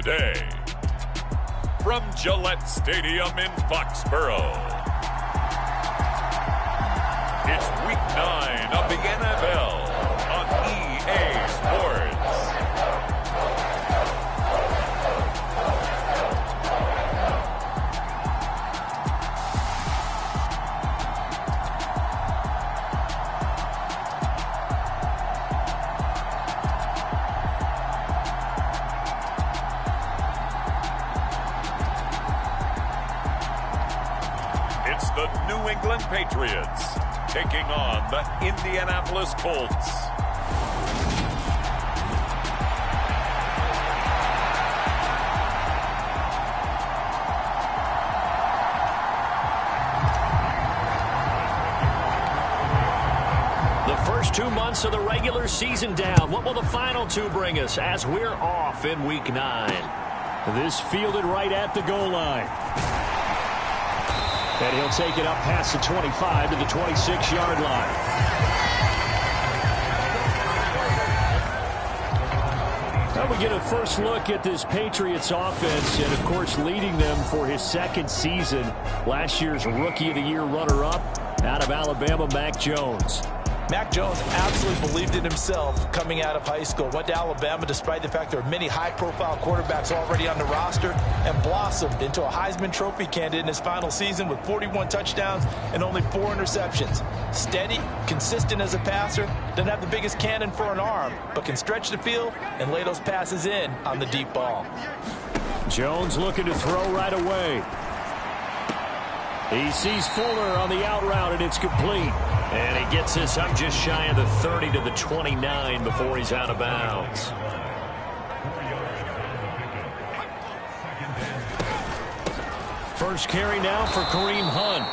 today. From Gillette Stadium in Foxborough, it's Week 9 of the NFL on EA Sports. It's the New England Patriots taking on the Indianapolis Colts. The first 2 months of the regular season down. What will the final 2 bring us as we're off in Week 9? This fielded right at the goal line. And he'll take it up past the 25 to the 26-yard line. Now we get a first look at this Patriots offense, and of course leading them for his second season. Last year's Rookie of the Year runner-up out of Alabama, Mac Jones. Mac Jones absolutely believed in himself coming out of high school. Went to Alabama despite the fact there are many high-profile quarterbacks already on the roster, and blossomed into a Heisman Trophy candidate in his final season with 41 touchdowns and only 4 interceptions. Steady, consistent as a passer, doesn't have the biggest cannon for an arm, but can stretch the field and lay those passes in on the deep ball. Jones looking to throw right away. He sees Fuller on the out route, and it's complete. And he gets this up just shy of the 30 to the 29 before he's out of bounds. First carry now for Kareem Hunt.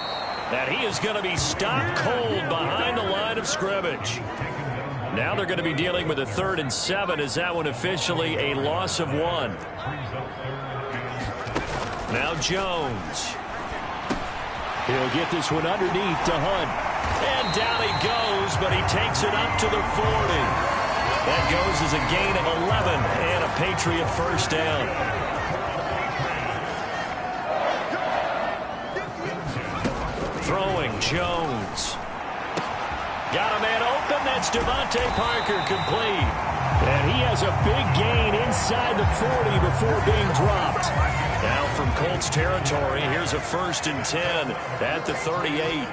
And he is going to be stopped cold behind the line of scrimmage. Now they're going to be dealing with a 3rd and 7 as that one officially a loss of 1. Now Jones. He'll get this one underneath to Hunt. And down he goes, but he takes it up to the 40. That goes as a gain of 11 and a Patriot first down. Throwing Jones. Got a man open. That's Devontae Parker, complete. And he has a big gain inside the 40 before being dropped. Now from Colts territory, here's a 1st and 10 at the 38.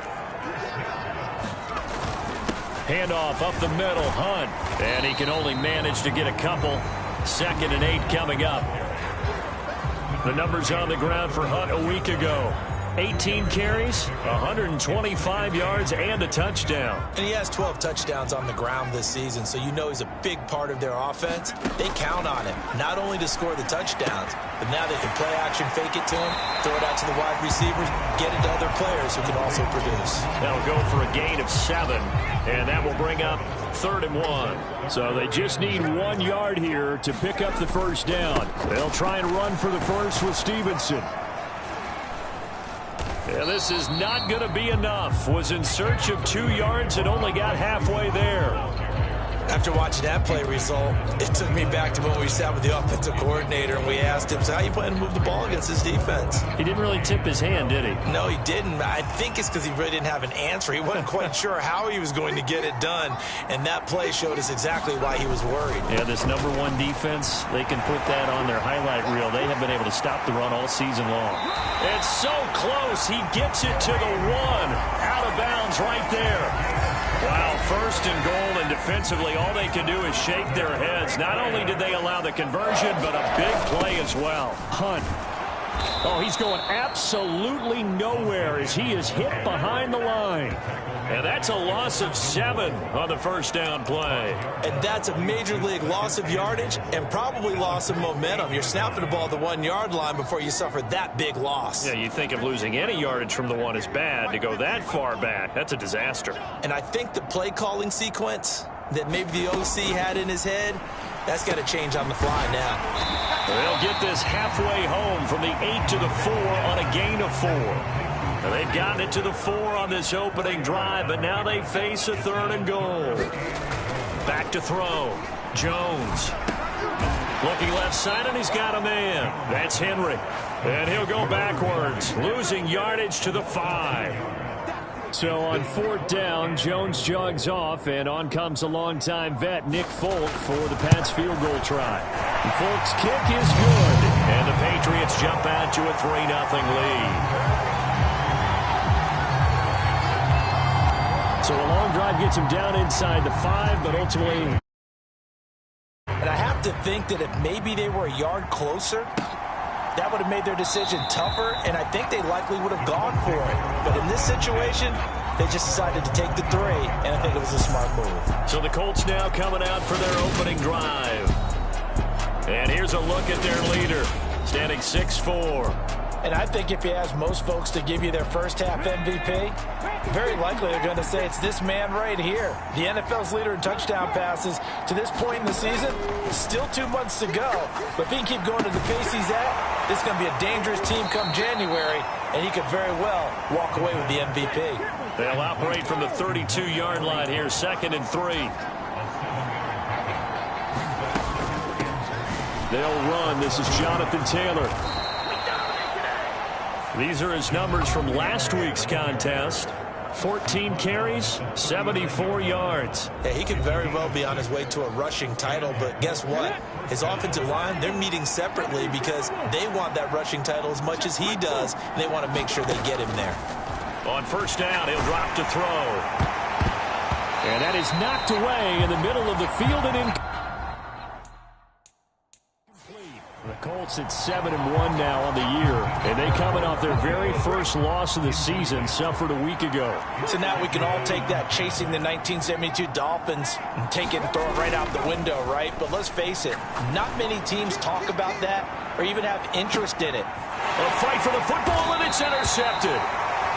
Handoff up the middle, Hunt. And he can only manage to get a couple. 2nd and 8 coming up. The numbers on the ground for Hunt a week ago. 18 carries, 125 yards, and a touchdown. And he has 12 touchdowns on the ground this season, so you know he's a big part of their offense. They count on him, not only to score the touchdowns, but now they can play action, fake it to him, throw it out to the wide receivers, get it to other players who can also produce. That'll go for a gain of 7, and that will bring up 3rd and 1. So they just need 1 yard here to pick up the first down. They'll try and run for the first with Stevenson. And this is not going to be enough. Was in search of 2 yards and only got halfway there. After watching that play result, it took me back to when we sat with the offensive coordinator and we asked him, so how you plan to move the ball against this defense? He didn't really tip his hand, did he? No, he didn't. I think it's because he really didn't have an answer. He wasn't quite sure how he was going to get it done, and that play showed us exactly why he was worried. Yeah, this number 1 defense, they can put that on their highlight reel. They have been able to stop the run all season long. It's so close. He gets it to the 1. Out of bounds right there. Wow, 1st and goal, and defensively all they can do is shake their heads. Not only did they allow the conversion, but a big play as well. Hunt. Oh, he's going absolutely nowhere as he is hit behind the line. And that's a loss of 7 on the first down play. And that's a major league loss of yardage and probably loss of momentum. You're snapping the ball at the 1 yard line before you suffer that big loss. Yeah, you think of losing any yardage from the 1 is bad. To go that far back, that's a disaster. And I think the play calling sequence that maybe the OC had in his head, that's got to change on the fly now. They'll get this halfway home from the 8 to the 4 on a gain of 4. Now they've gotten it to the 4 on this opening drive, but now they face a 3rd and goal. Back to throw. Jones. Looking left side, and he's got a man. That's Henry. And he'll go backwards, losing yardage to the 5. So on 4th down, Jones jogs off, and on comes a longtime vet, Nick Folk, for the Pats field goal try. And Folk's kick is good. And the Patriots jump out to a 3-0 lead. So a long drive gets him down inside the 5, but ultimately... And I have to think that if maybe they were a yard closer, that would have made their decision tougher, and I think they likely would have gone for it. But in this situation, they just decided to take the 3, and I think it was a smart move. So the Colts now coming out for their opening drive. And here's a look at their leader, standing 6'4". And I think if you ask most folks to give you their first half MVP, very likely they're going to say it's this man right here. The NFL's leader in touchdown passes to this point in the season. Still 2 months to go. But if he can keep going at the pace he's at, this is going to be a dangerous team come January, and he could very well walk away with the MVP. They'll operate from the 32-yard line here, 2nd and 3. They'll run. This is Jonathan Taylor. These are his numbers from last week's contest. 14 carries, 74 yards. Yeah, he could very well be on his way to a rushing title, but guess what? His offensive line, they're meeting separately because they want that rushing title as much as he does, and they want to make sure they get him there. On 1st down, he'll drop to throw. And that is knocked away in the middle of the field and in. The Colts at 7-1 now on the year, and they coming off their very first loss of the season, suffered a week ago. So now we can all take that chasing the 1972 Dolphins and take it and throw it right out the window, right? But let's face it, not many teams talk about that or even have interest in it. A fight for the football, and it's intercepted.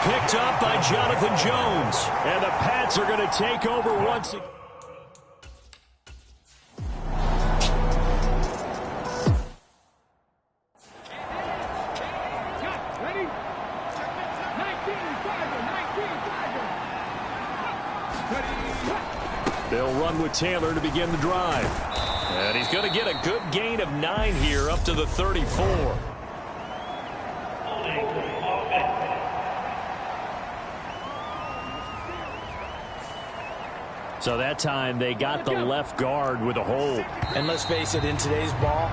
Picked up by Jonathan Jones, and the Pats are going to take over once again. They'll run with Taylor to begin the drive. And he's going to get a good gain of 9 here up to the 34. So that time they got the left guard with a hold. And let's face it, in today's ball,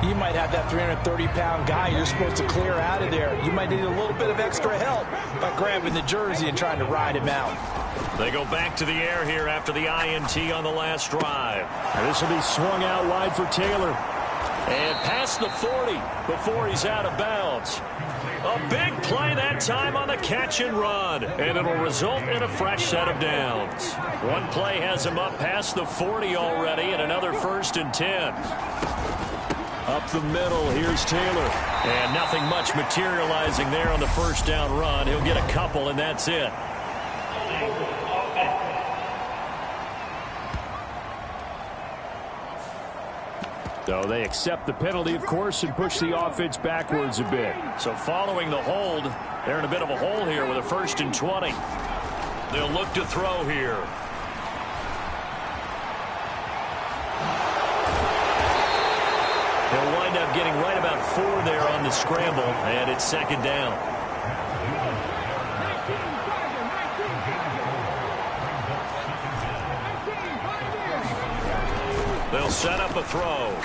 you might have that 330-pound guy you're supposed to clear out of there. You might need a little bit of extra help by grabbing the jersey and trying to ride him out. They go back to the air here after the INT on the last drive. And this will be swung out wide for Taylor. And past the 40 before he's out of bounds. A big play that time on the catch and run. And it'll result in a fresh set of downs. One play has him up past the 40 already, and another 1st and 10. Up the middle, here's Taylor. And nothing much materializing there on the 1st down run. He'll get a couple, and that's it. So they accept the penalty, of course, and push the offense backwards a bit. So following the hold, they're in a bit of a hole here with a 1st and 20. They'll look to throw here. He'll wind up getting right about 4 there on the scramble, and it's 2nd down. They'll set up a throw.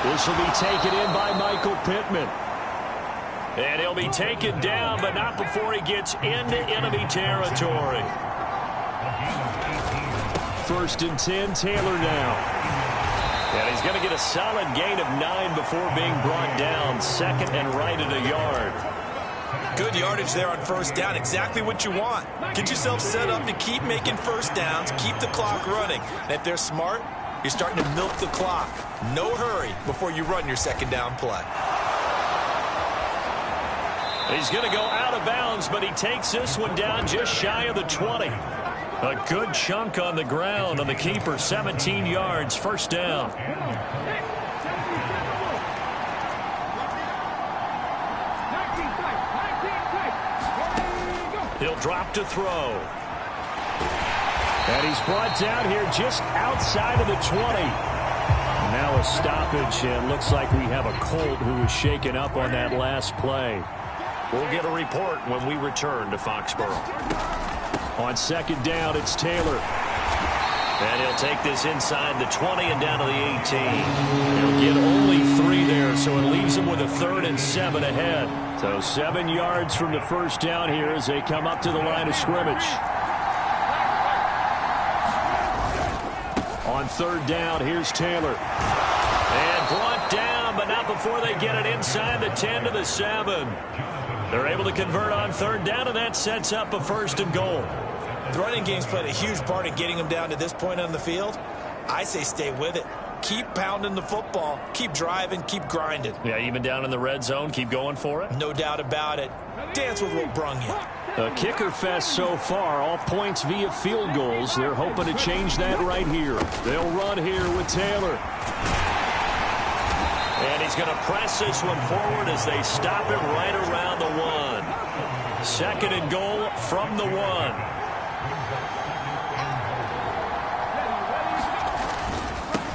This will be taken in by Michael Pittman. And he'll be taken down, but not before he gets into enemy territory. 1st and 10, Taylor now. And he's going to get a solid gain of 9 before being brought down. 2nd and right at a yard. Good yardage there on 1st down. Exactly what you want. Get yourself set up to keep making 1st downs, keep the clock running. And if they're smart, you're starting to milk the clock. No hurry before you run your 2nd down play. He's going to go out of bounds, but he takes this one down just shy of the 20. A good chunk on the ground on the keeper, 17 yards, 1st down. He'll drop to throw. And he's brought down here just outside of the 20. Now a stoppage, and looks like we have a Colt who was shaken up on that last play. We'll get a report when we return to Foxborough. On second down, it's Taylor. And he'll take this inside the 20 and down to the 18. He'll get only 3 there, so it leaves him with a 3rd and 7 ahead. So 7 yards from the first down here as they come up to the line of scrimmage. On third down, here's Taylor. And brought down, but not before they get it inside the 10 to the 7. They're able to convert on third down, and that sets up a 1st and goal. The running game's played a huge part in getting them down to this point on the field. I say stay with it. Keep pounding the football. Keep driving. Keep grinding. Yeah, even down in the red zone, keep going for it. No doubt about it. Dance with what brung you. A kicker fest so far. All points via field goals. They're hoping to change that right here. They'll run here with Taylor. And he's going to press this one forward as they stop him right around the 1. 2nd and goal from the 1.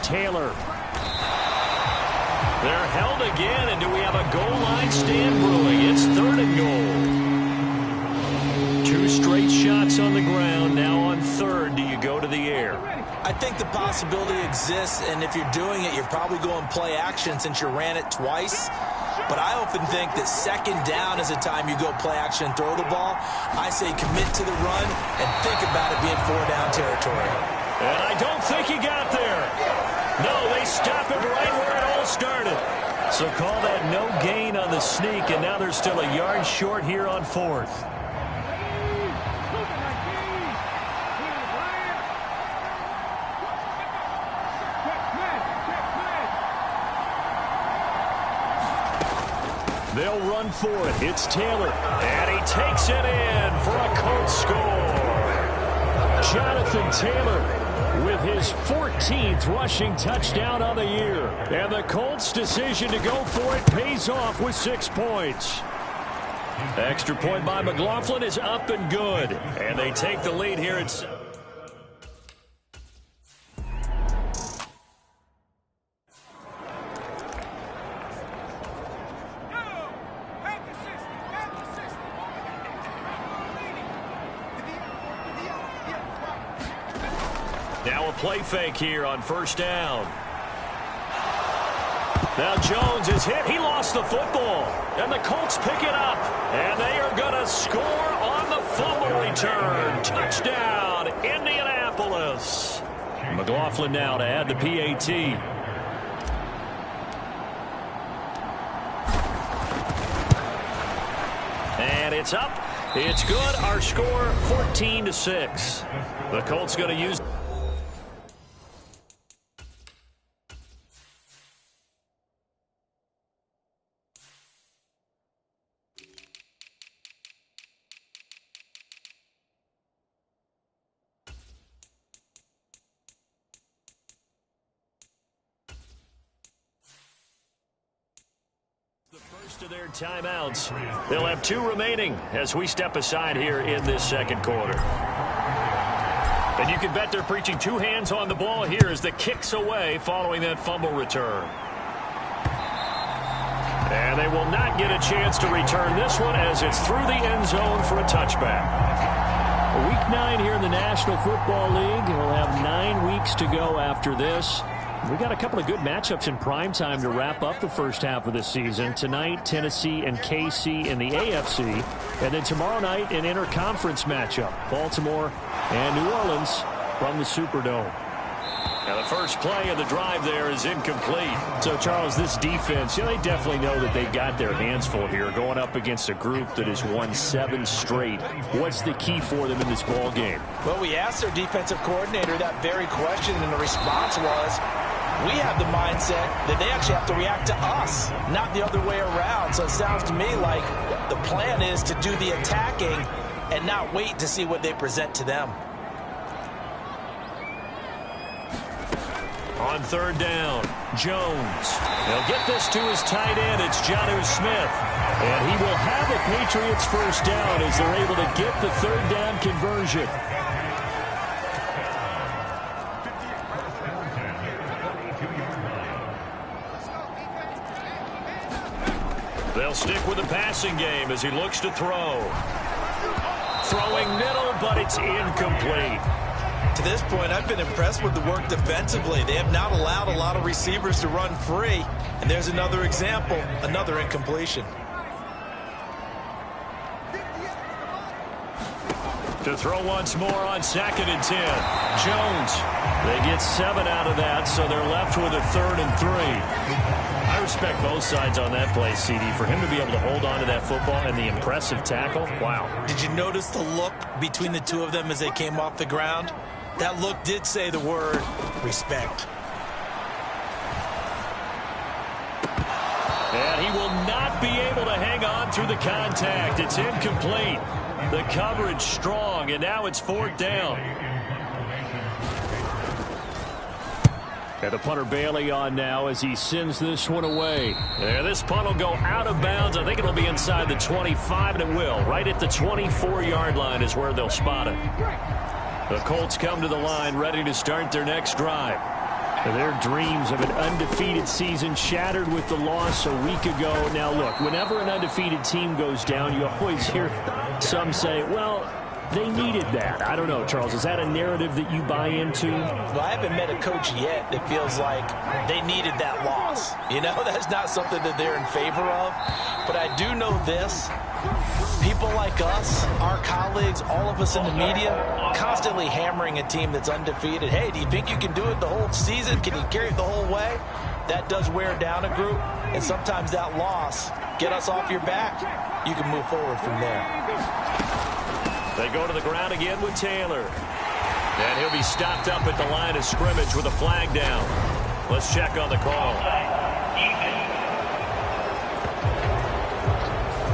Taylor. They're held again, and do we have a goal line stand brewing? It's 3rd and goal. 2 straight shots on the ground. Now on 3rd, do you go to the air? I think the possibility exists, and if you're doing it, you're probably going play action since you ran it twice. But I often think that 2nd down is a time you go play action and throw the ball. I say commit to the run and think about it being 4-down territory. And I don't think he got there. No, they stop it right where it all started. So call that no gain on the sneak, and now they're still a yard short here on 4th. They'll run for it. It's Taylor. And he takes it in for a Colts score. Jonathan Taylor with his 14th rushing touchdown on the year. And the Colts' decision to go for it pays off with 6 points. Extra point by McLaughlin is up and good. And they take the lead here at... Now a play fake here on 1st down. Now Jones is hit. He lost the football. And the Colts pick it up. And they are going to score on the fumble return. Touchdown, Indianapolis. McLaughlin now to add the PAT. And it's up. It's good. Our score 14-6. The Colts going to use... to their timeouts. They'll have 2 remaining as we step aside here in this 2nd quarter. And you can bet they're preaching 2 hands on the ball here as the kick's away following that fumble return. And they will not get a chance to return this one as it's through the end zone for a touchback. Week 9 here in the National Football League. We'll have 9 weeks to go after this. We got a couple of good matchups in prime time to wrap up the first half of the season. Tonight, Tennessee and KC in the AFC. And then tomorrow night, an interconference matchup. Baltimore and New Orleans from the Superdome. Now the first play of the drive there is incomplete. So, Charles, this defense, they definitely know that they've got their hands full here going up against a group that has won 7 straight. What's the key for them in this ball game? Well, we asked their defensive coordinator that very question, and the response was, we have the mindset that they actually have to react to us, not the other way around. So it sounds to me like the plan is to do the attacking and not wait to see what they present to them. On 3rd down, Jones. They'll get this to his tight end. It's Jonnu Smith. And he will have the Patriots first down as they're able to get the 3rd down conversion. They'll stick with the passing game as he looks to throw. Throwing middle, but it's incomplete. To this point, I've been impressed with the work defensively. They have not allowed a lot of receivers to run free. And there's another example, another incompletion. To throw once more on 2nd and 10. Jones. They get 7 out of that, so they're left with a 3rd and 3. I respect both sides on that play, CD. For him to be able to hold on to that football and the impressive tackle, wow. Did you notice the look between the two of them as they came off the ground? That look did say the word respect. And he will not be able to hang on through the contact. It's incomplete. The coverage strong, and now it's 4th down. And the punter Bailey on now as he sends this one away. Yeah, this punt will go out of bounds. I think it'll be inside the 25, and it will. Right at the 24-yard line is where they'll spot it. The Colts come to the line ready to start their next drive. Their dreams of an undefeated season shattered with the loss a week ago. Now, look, whenever an undefeated team goes down, you always hear some say, well, they needed that. I don't know, Charles. Is that a narrative that you buy into? Well, I haven't met a coach yet that feels like they needed that loss. You know, that's not something that they're in favor of. But I do know this. People like us, our colleagues, all of us in the media, constantly hammering a team that's undefeated. Hey, do you think you can do it the whole season? Can you carry it the whole way? That does wear down a group, and sometimes that loss, get us off your back, you can move forward from there. They go to the ground again with Taylor. And he'll be stopped up at the line of scrimmage with a flag down. Let's check on the call.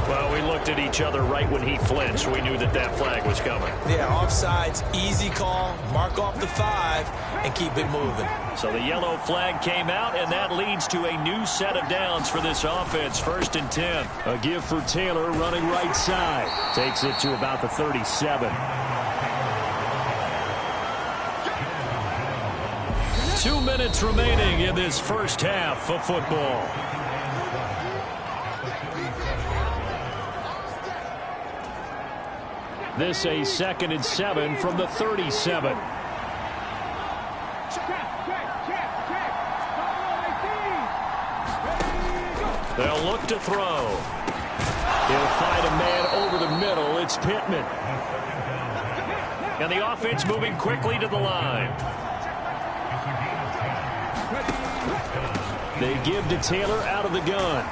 Well, we looked at each other right when he flinched. We knew that that flag was coming. Yeah, offsides, easy call, mark off the 5, and keep it moving. So the yellow flag came out, and that leads to a new set of downs for this offense. 1st and 10. A give for Taylor running right side. Takes it to about the 37. 2 minutes remaining in this first half of football. This a 2nd and 7 from the 37. They'll look to throw. He'll find a man over the middle. It's Pittman. And the offense moving quickly to the line. They give to Taylor out of the gun.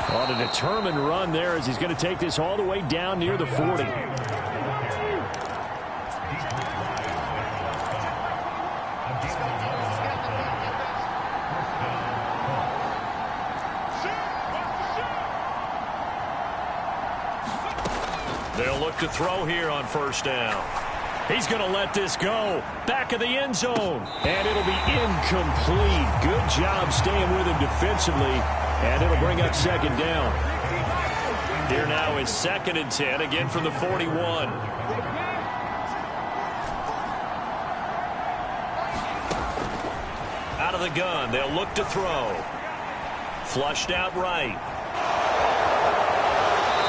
On a determined run there as he's going to take this all the way down near the 40. They'll look to throw here on 1st down. He's going to let this go. Back of the end zone. And it'll be incomplete. Good job staying with him defensively. And it'll bring up 2nd down. Here now is 2nd and 10, again from the 41. Out of the gun, they'll look to throw. Flushed out right.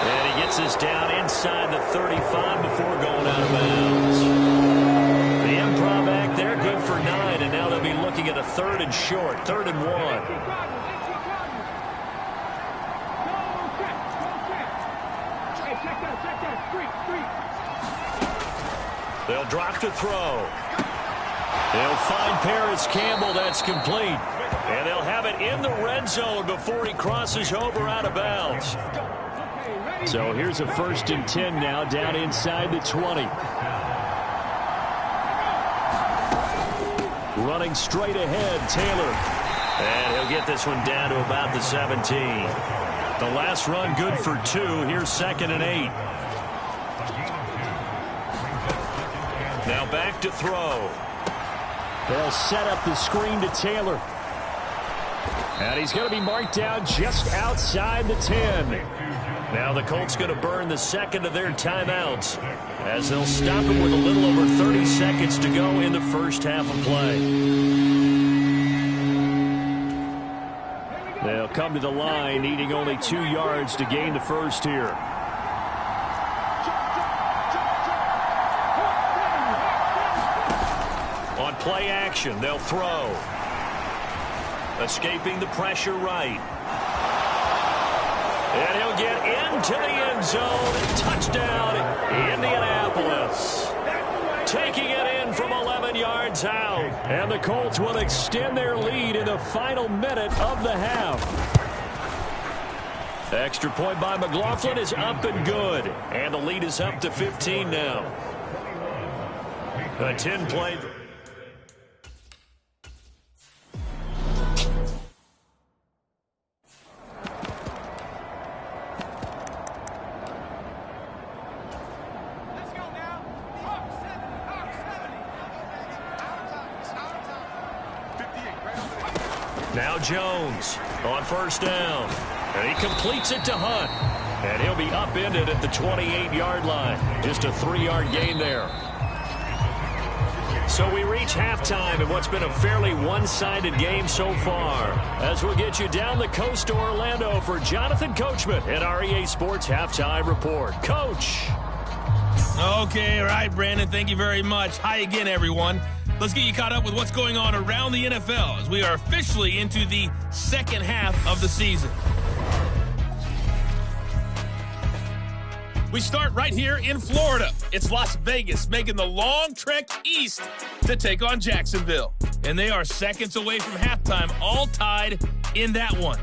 And he gets this down inside the 35 before going out of bounds. The improv act there, good for 9, and now they'll be looking at a 3rd and short, 3rd and 1. They'll drop to throw. They'll find Paris Campbell. That's complete. And they'll have it in the red zone before he crosses over out of bounds. So here's a 1st and 10 now down inside the 20. Running straight ahead, Taylor. And he'll get this one down to about the 17. The last run good for 2. Here's 2nd and 8. Now back to throw. They'll set up the screen to Taylor. And he's going to be marked down just outside the 10. Now the Colts going to burn the 2nd of their timeouts as they'll stop it with a little over 30 seconds to go in the first half of play. They'll come to the line, needing only 2 yards to gain the first here. On play action, they'll throw. Escaping the pressure right. And he'll get into the end zone. Touchdown, Indianapolis. Taking it in from 11 yards out. And the Colts will extend their lead in the final minute of the half. Extra point by McLaughlin is up and good. And the lead is up to 15 now. A 10-play. Now Jones on first down. And he completes it to Hunt. And he'll be upended at the 28-yard line. Just a 3-yard gain there. So we reach halftime in what's been a fairly one-sided game so far. As we'll get you down the coast to Orlando for Jonathan Coachman at REA Sports Halftime Report. Coach. Okay, all right, Brandon. Thank you very much. Hi again, everyone. Let's get you caught up with what's going on around the NFL as we are officially into the second half of the season. We start right here in Florida. It's Las Vegas making the long trek east to take on Jacksonville. And they are seconds away from halftime, all tied in that one.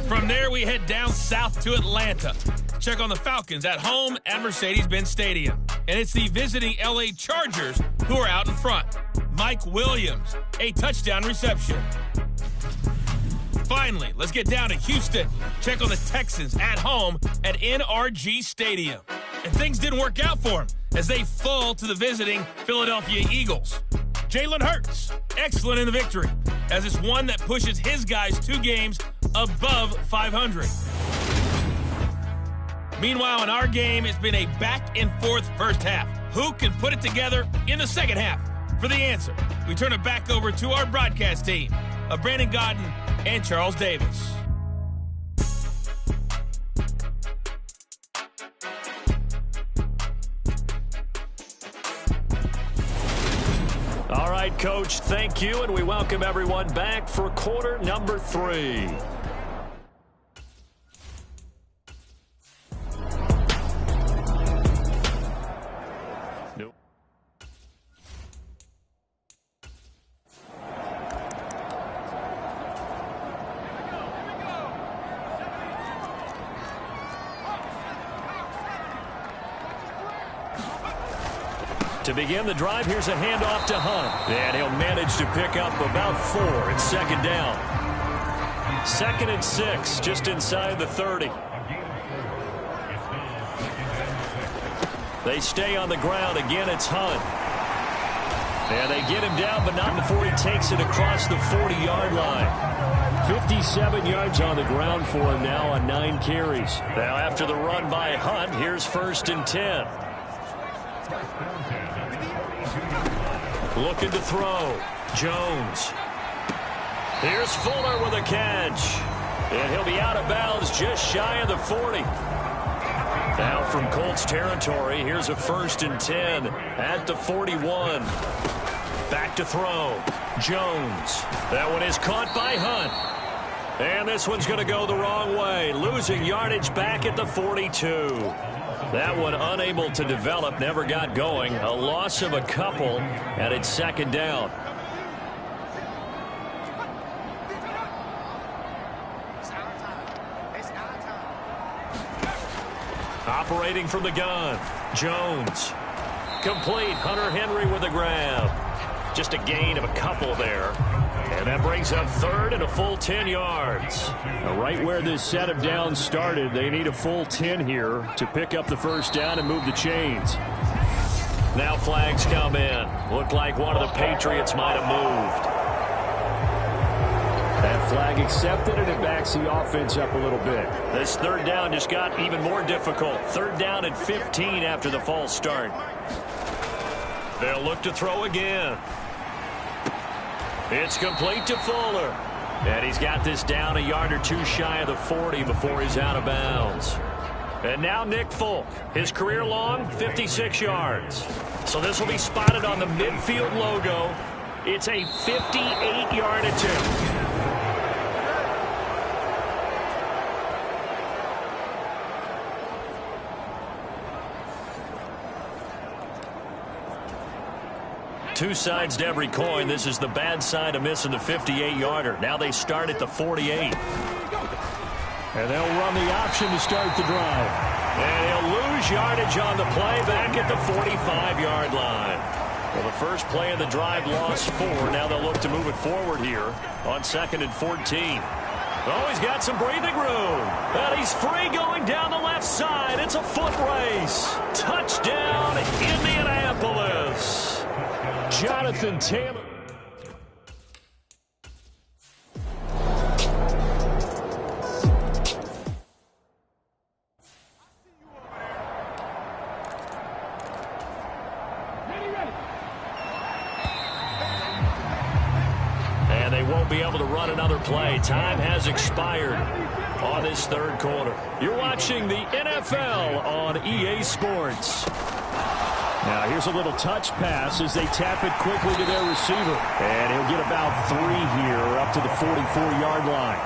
From there, we head down south to Atlanta. Check on the Falcons at home at Mercedes-Benz Stadium. And it's the visiting LA Chargers who are out in front. Mike Williams, a touchdown reception. Finally, let's get down to Houston. Check on the Texans at home at NRG Stadium. And things didn't work out for them as they fall to the visiting Philadelphia Eagles. Jalen Hurts, excellent in the victory, as it's one that pushes his guys 2 games above 500. Meanwhile, in our game, it's been a back-and-forth first half. Who can put it together in the second half? For the answer, we turn it back over to our broadcast team of Brandon Godden and Charles Davis. All right, Coach, thank you, and we welcome everyone back for quarter number 3. To begin the drive, here's a handoff to Hunt. And he'll manage to pick up about 4 in second down. 2nd and 6, just inside the 30. They stay on the ground. Again, it's Hunt. And they get him down, but not before he takes it across the 40-yard line. 57 yards on the ground for him now on 9 carries. Now after the run by Hunt, here's 1st and 10. Looking to throw. Jones. Here's Fuller with a catch. And he'll be out of bounds just shy of the 40. Now from Colts territory, here's a 1st and 10 at the 41. Back to throw. Jones. That one is caught by Hunt. And this one's going to go the wrong way. Losing yardage back at the 42. That one unable to develop, never got going. A loss of a couple, and it's 2nd down. Operating from the gun, Jones. Complete, Hunter Henry with a grab. Just a gain of a couple there. And that brings up 3rd and a full 10 yards. Now, right where this set of downs started, they need a full 10 here to pick up the 1st down and move the chains. Now flags come in. Looked like one of the Patriots might have moved. That flag accepted, and it backs the offense up a little bit. This 3rd down just got even more difficult. 3rd down and 15 after the false start. They'll look to throw again. It's complete to Fuller. And he's got this down a yard or two shy of the 40 before he's out of bounds. And now Nick Folk, his career long, 56 yards. So this will be spotted on the midfield logo. It's a 58-yard attempt. Two sides to every coin. This is the bad side of missing the 58-yarder. Now they start at the 48. And they'll run the option to start the drive. And he'll lose yardage on the play back at the 45-yard line. Well, the first play of the drive lost 4. Now they'll look to move it forward here on 2nd and 14. Oh, he's got some breathing room. And he's free going down the left side. It's a foot race. Touchdown, Indianapolis. Jonathan Taylor. And they won't be able to run another play. Time has expired on this third quarter. You're watching the NFL on EA Sports. Now here's a little touch pass as they tap it quickly to their receiver. And he'll get about 3 here up to the 44-yard line.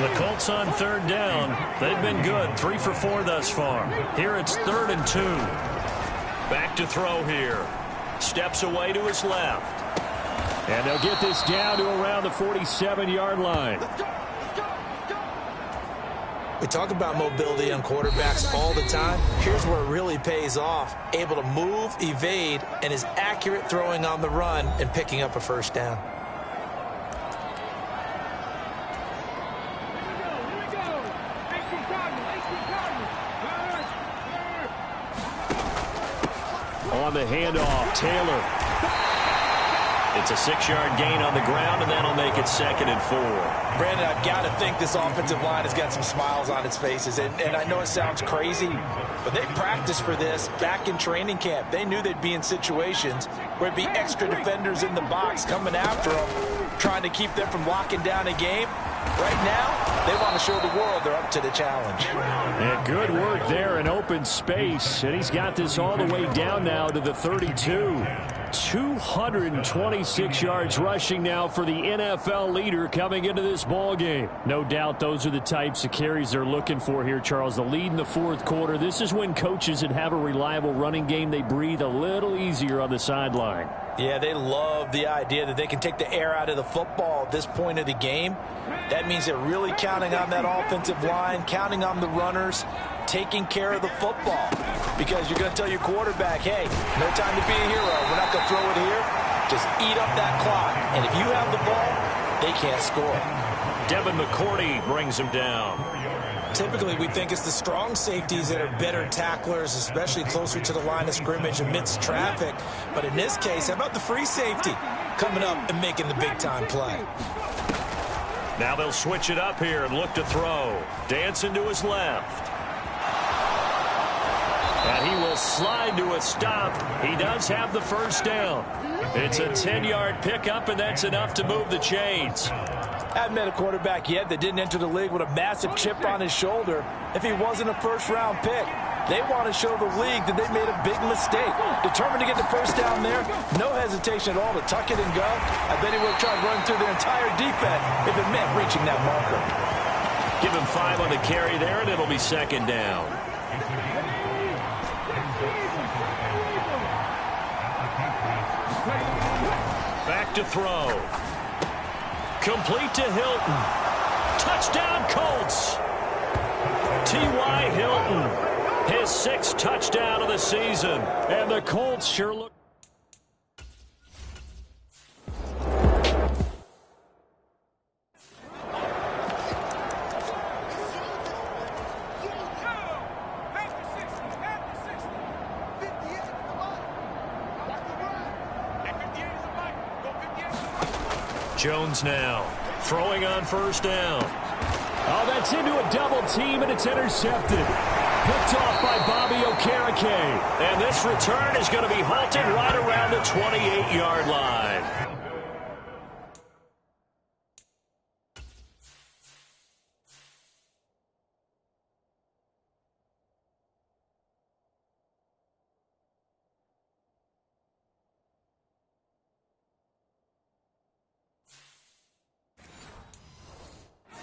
The Colts on third down. They've been good. 3 for 4 thus far. Here it's 3rd and 2. Back to throw here. Steps away to his left. And they'll get this down to around the 47-yard line. We talk about mobility on quarterbacks all the time. Here's where it really pays off. Able to move, evade, and is accurate throwing on the run and picking up a first down. On the handoff, Taylor. It's a 6-yard gain on the ground, and that'll make it 2nd and 4. Brandon, I've got to think this offensive line has got some smiles on its faces. And I know it sounds crazy, but they practiced for this back in training camp. They knew they'd be in situations where it'd be extra defenders in the box coming after them, trying to keep them from locking down a game. Right now, they want to show the world they're up to the challenge. And good work there in open space. And he's got this all the way down now to the 32. 226 yards rushing now for the NFL leader coming into this ball game. No doubt those are the types of carries they're looking for here, Charles. The lead in the fourth quarter. This is when coaches that have a reliable running game, they breathe a little easier on the sideline. Yeah, they love the idea that they can take the air out of the football at this point of the game. That means they're really counting on that offensive line, counting on the runners, taking care of the football. Because you're going to tell your quarterback, hey, no time to be a hero. We're not going to throw it here. Just eat up that clock. And if you have the ball, they can't score. Devin McCourty brings him down. Typically, we think it's the strong safeties that are better tacklers, especially closer to the line of scrimmage amidst traffic. But in this case, how about the free safety coming up and making the big-time play? Now they'll switch it up here and look to throw. Dancing to his left. And he will slide to a stop. He does have the first down. It's a 10-yard pickup, and that's enough to move the chains. I haven't met a quarterback yet that didn't enter the league with a massive chip on his shoulder if he wasn't a first-round pick. They want to show the league that they made a big mistake. Determined to get the first down there, no hesitation at all to tuck it and go. I bet he would have tried running through their entire defense if it meant reaching that marker. Give him 5 on the carry there, and it'll be 2nd down. Back to throw. Complete to Hilton. Touchdown, Colts. T.Y. Hilton, his 6th touchdown of the season. And the Colts sure look. Jones now throwing on first down. Oh, that's into a double team, and it's intercepted. Picked off by Bobby Okereke. And this return is going to be halted right around the 28-yard line.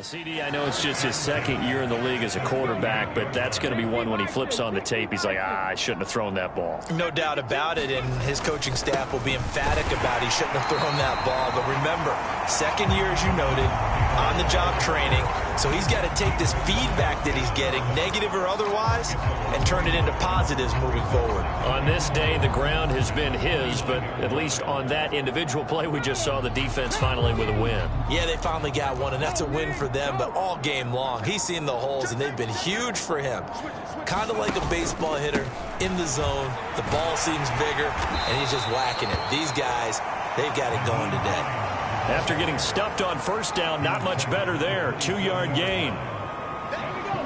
CD, I know it's just his second year in the league as a quarterback, but that's going to be one when he flips on the tape. He's like, I shouldn't have thrown that ball. No doubt about it, and his coaching staff will be emphatic about he shouldn't have thrown that ball. But remember, second year, as you noted, on-the-job training, so he's got to take this feedback that he's getting, negative or otherwise, and turn it into positives moving forward. On this day, the ground has been his, but at least on that individual play, we just saw the defense finally with a win. Yeah, they finally got one, and that's a win for them, but all game long, he's seen the holes, and they've been huge for him. Kind of like a baseball hitter in the zone. The ball seems bigger, and he's just whacking it. These guys, they've got it going today. After getting stuffed on first down, not much better there. 2-yard gain.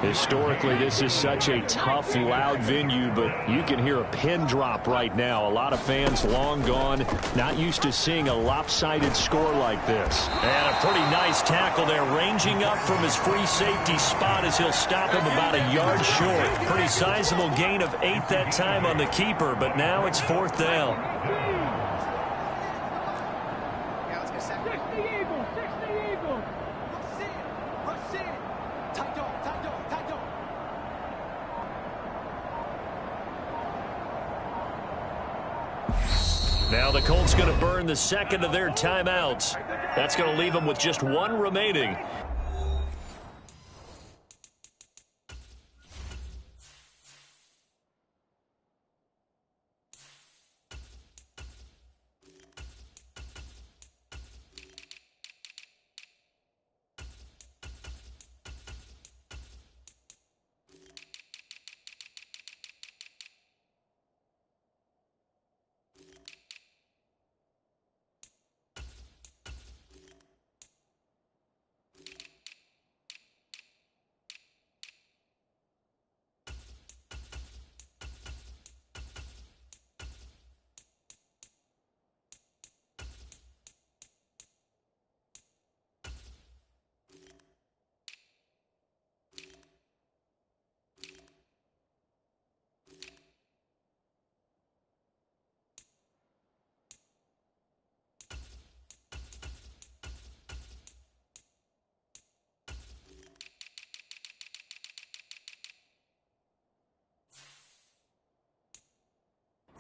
Historically, this is such a tough, loud venue, but you can hear a pin drop right now. A lot of fans long gone, not used to seeing a lopsided score like this. And a pretty nice tackle there, ranging up from his free safety spot as he'll stop him about a yard short. Pretty sizable gain of 8 that time on the keeper, but now it's 4th down. Now the Colts going to burn the second of their timeouts. That's going to leave them with just one remaining.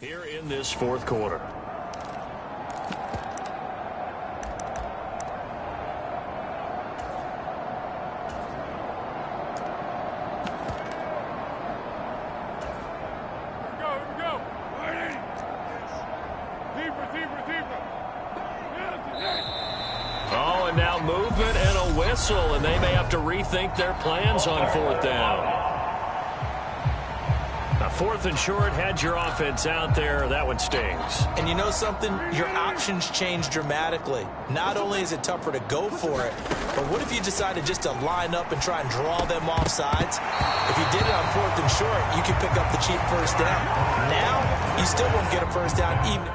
Here in this 4th quarter. Oh, and now movement and a whistle, and they may have to rethink their plans on 4th down. 4th and short, had your offense out there. That one stings. And you know something? Your options change dramatically. Not only is it tougher to go for it, but what if you decided just to line up and try and draw them off sides? If you did it on 4th and short, you could pick up the cheap first down. Now, you still won't get a first down even.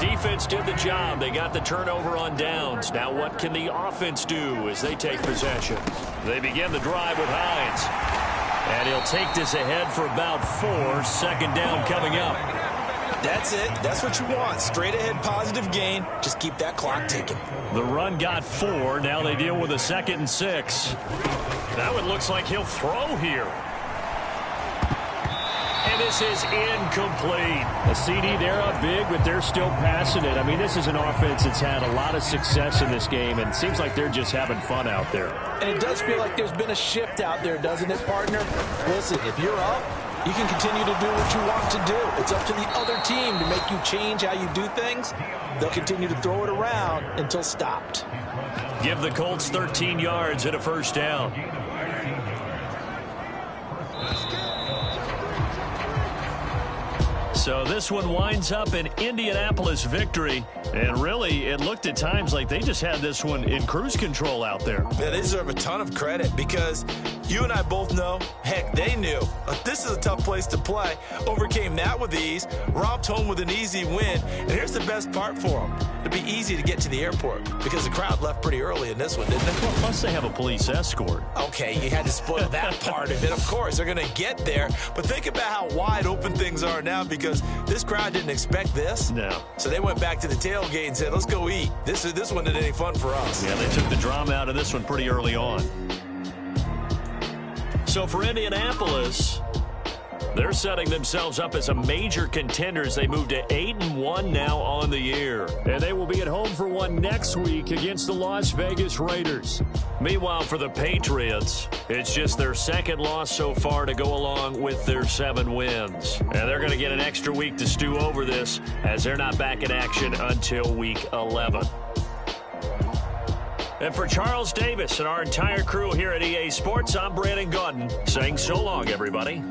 Defense did the job. They got the turnover on downs. Now what can the offense do as they take possession? They begin the drive with Hines. And he'll take this ahead for about 4. 2nd down coming up. That's it. That's what you want. Straight ahead positive gain. Just keep that clock ticking. The run got 4. Now they deal with a 2nd and 6. That one looks like he'll throw here. And this is incomplete. A CD, they're up big, but they're still passing it. I mean, this is an offense that's had a lot of success in this game, and it seems like they're just having fun out there. And it does feel like there's been a shift out there, doesn't it, partner? Listen, if you're up, you can continue to do what you want to do. It's up to the other team to make you change how you do things. They'll continue to throw it around until stopped. Give the Colts 13 yards and a first down. So this one winds up an Indianapolis victory. And really, it looked at times like they just had this one in cruise control out there. Yeah, they deserve a ton of credit because You and I both know, heck, they knew. This is a tough place to play. Overcame that with ease, romped home with an easy win. And here's the best part for them. It'd be easy to get to the airport because the crowd left pretty early in this one, didn't it? Well, plus they have a police escort. Okay, you had to spoil that part of it. Of course, they're going to get there. But think about how wide open things are now because this crowd didn't expect this. No. So they went back to the tailgate and said, let's go eat. This one isn't any fun for us. Yeah, they took the drama out of this one pretty early on. So for Indianapolis, they're setting themselves up as a major contenders. They move to 8-1 now on the year. And they will be at home for one next week against the Las Vegas Raiders. Meanwhile, for the Patriots, it's just their second loss so far to go along with their 7 wins. And they're going to get an extra week to stew over this as they're not back in action until week 11. And for Charles Davis and our entire crew here at EA Sports, I'm Brandon Gaudin saying so long, everybody.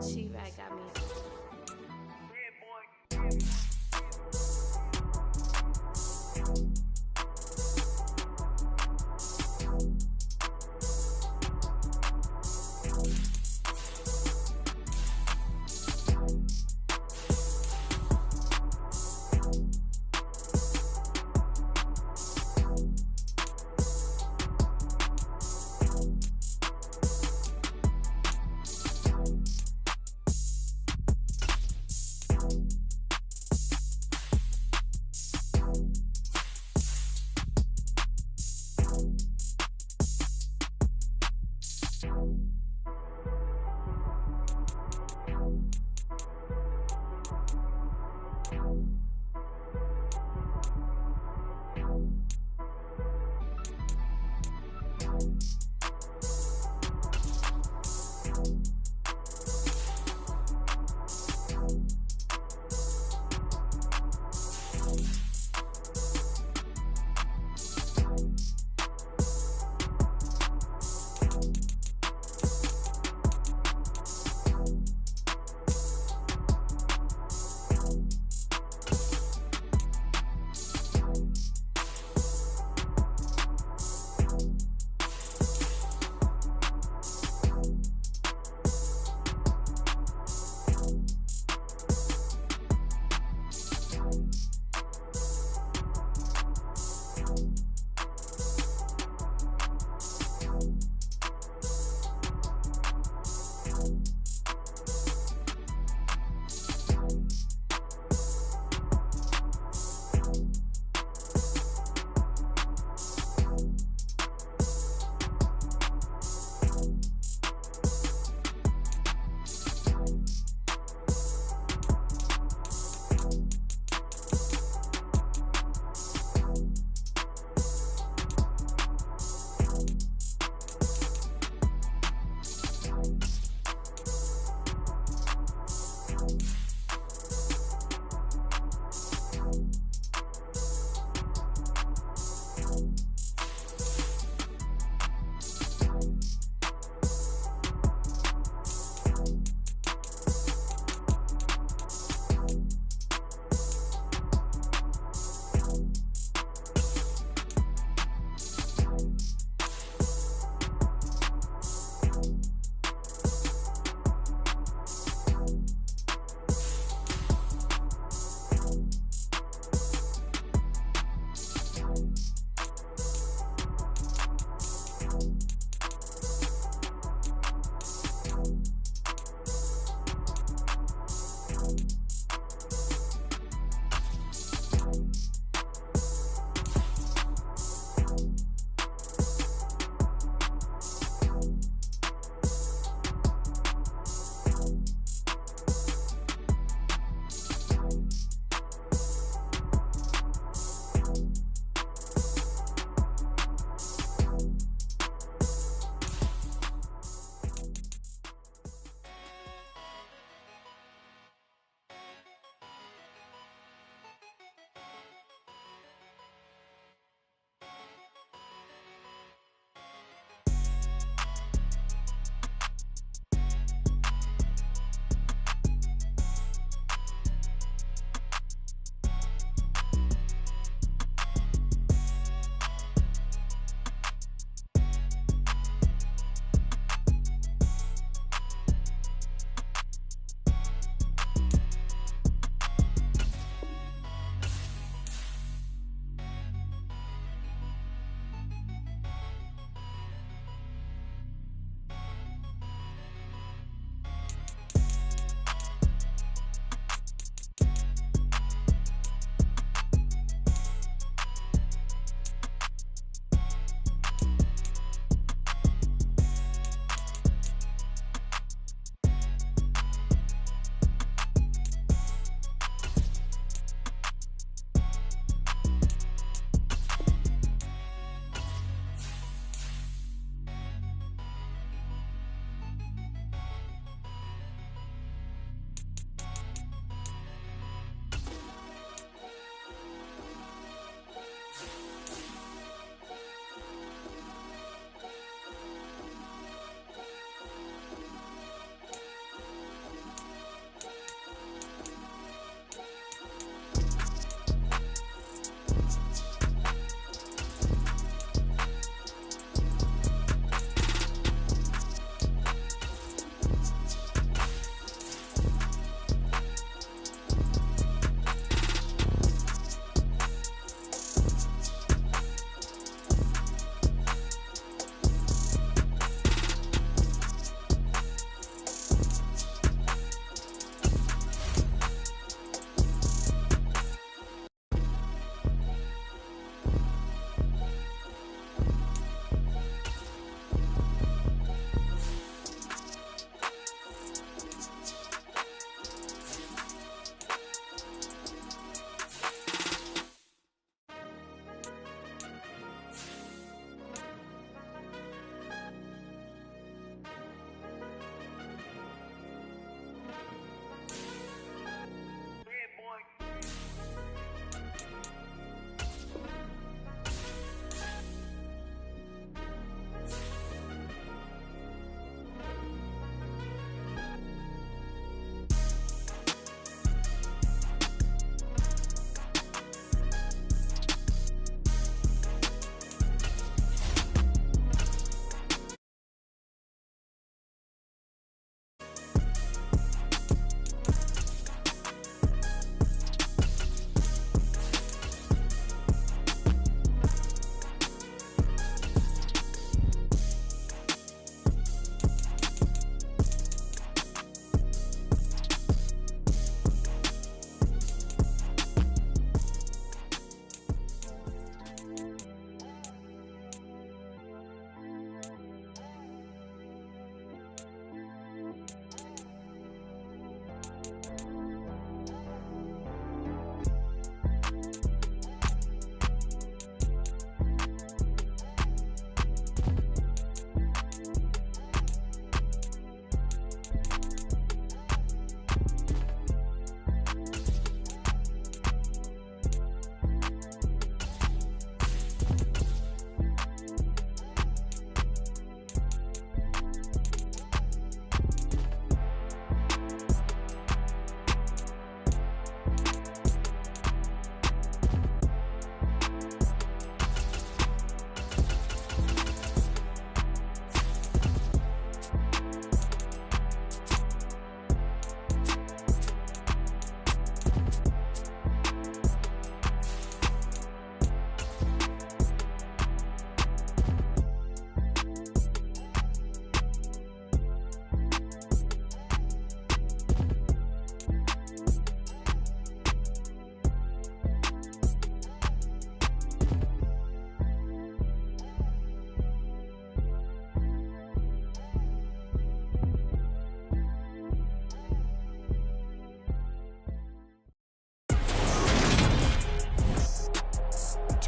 She-Rag got me.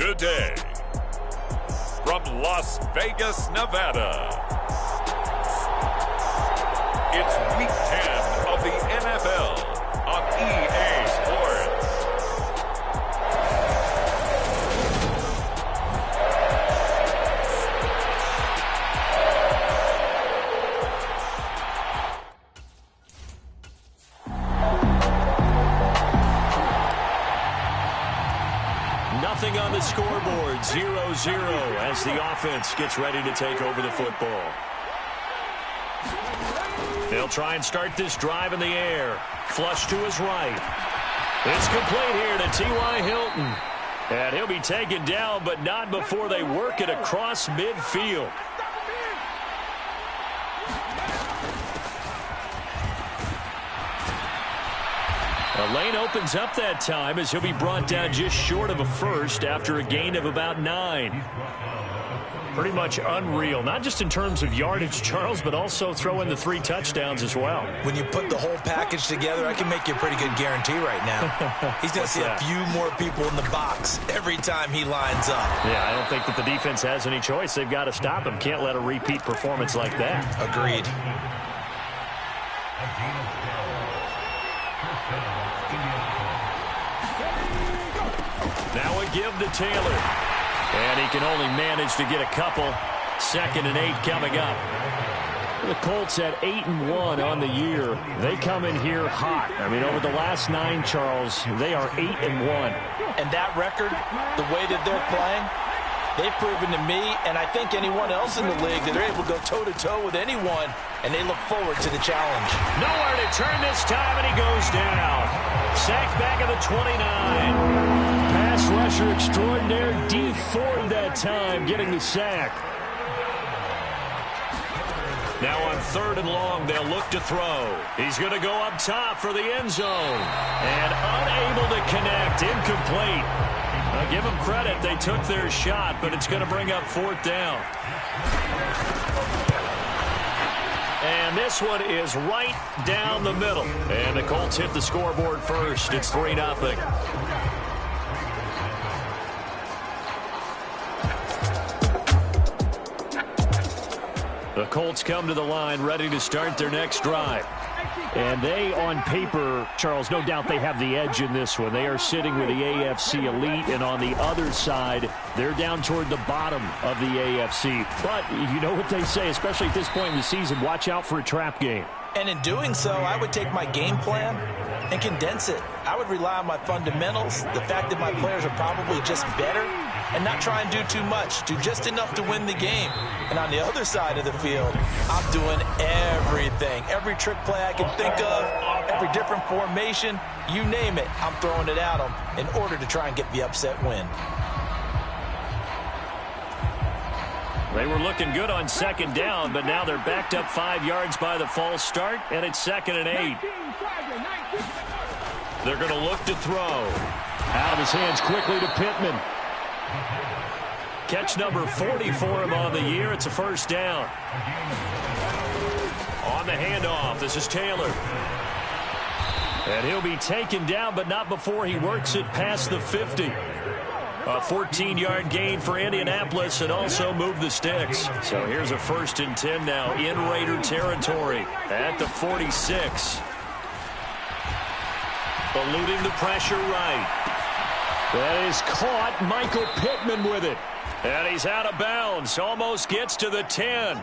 today. From Las Vegas, Nevada, it's Week 10 of the NFL on EA Sports. Nothing on the scoreboard, 0-0 as the offense gets ready to take over the football. They'll try and start this drive in the air. Flush to his right. It's complete here to T.Y. Hilton. And he'll be taken down, but not before they work it across midfield. A lane opens up that time as he'll be brought down just short of a first after a gain of about 9. Pretty much unreal, not just in terms of yardage, Charles, but also throw in the 3 touchdowns as well. When you put the whole package together, I can make you a pretty good guarantee right now. He's going to see a few more people in the box every time he lines up. Yeah, I don't think that the defense has any choice. They've got to stop him. Can't let a repeat performance like that. Agreed. Now a give to Taylor. And he can only manage to get a couple. 2nd and 8 coming up. The Colts at 8-1 on the year. They come in here hot. I mean, over the last 9, Charles, they are 8-1. And that record, the way that they're playing, they've proven to me, and I think anyone else in the league, that they're able to go toe-to-toe with anyone, and they look forward to the challenge. Nowhere to turn this time, and he goes down. Sacked back at the 29. Pass rusher extraordinaire, D Ford that time, getting the sack. Now on 3rd and long, they'll look to throw. He's going to go up top for the end zone. And unable to connect, incomplete. I'll give them credit, they took their shot, but it's going to bring up 4th down. And this one is right down the middle. And the Colts hit the scoreboard first. It's 3-0. The Colts come to the line ready to start their next drive. And they, on paper, Charles, no doubt they have the edge in this one. They are sitting with the AFC elite, and on the other side, they're down toward the bottom of the AFC. But you know what they say, especially at this point in the season, watch out for a trap game. And in doing so, I would take my game plan and condense it. I would rely on my fundamentals, the fact that my players are probably just better, and not try and do too much, do just enough to win the game. And on the other side of the field, I'm doing everything. Every trick play I can think of, every different formation, you name it, I'm throwing it at them in order to try and get the upset win. They were looking good on 2nd down, but now they're backed up 5 yards by the false start, and it's 2nd and 8. They're going to look to throw. Out of his hands quickly to Pittman. Catch number 40 for him on the year. It's a 1st down. On the handoff, this is Taylor. And he'll be taken down, but not before he works it past the 50. A 14-yard gain for Indianapolis, and also move the sticks. So here's a 1st and 10 now in Raider territory at the 46. Eluding the pressure right. That is caught. Michael Pittman with it. And he's out of bounds. Almost gets to the 10.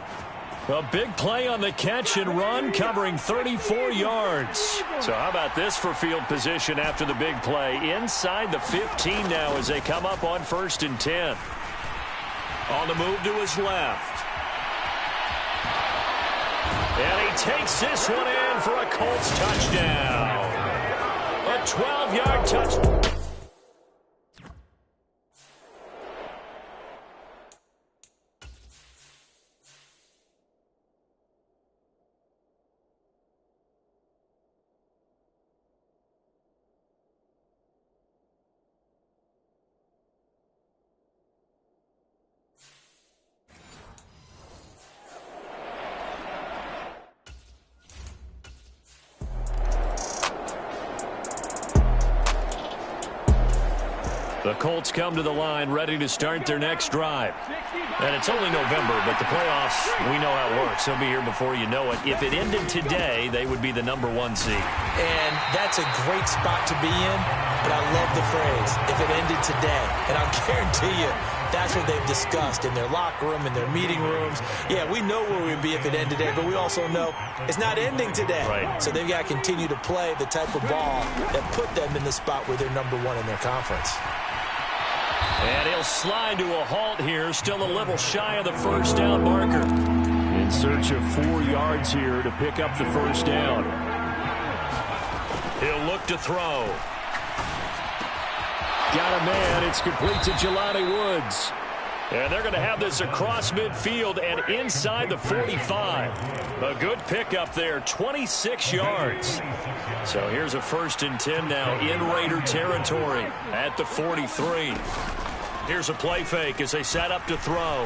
A big play on the catch and run, covering 34 yards. So how about this for field position after the big play? Inside the 15 now as they come up on 1st and 10. On the move to his left. And he takes this one in for a Colts touchdown. A 12-yard touchdown. The Colts come to the line ready to start their next drive. And it's only November, but the playoffs, we know how it works. They'll be here before you know it. If it ended today, they would be the #1 seed. And that's a great spot to be in, but I love the phrase, if it ended today. And I'll guarantee you, that's what they've discussed in their locker room, in their meeting rooms. Yeah, we know where we'd be if it ended today, but we also know it's not ending today. Right. So they've got to continue to play the type of ball that put them in the spot where they're #1 in their conference. And he'll slide to a halt here, still a little shy of the first down marker. In search of 4 yards here to pick up the first down. He'll look to throw. Got a man. It's complete to Jelani Woods. And they're going to have this across midfield and inside the 45. A good pickup there, 26 yards. So here's a 1st and 10 now in Raider territory at the 43. Here's a play fake as they set up to throw.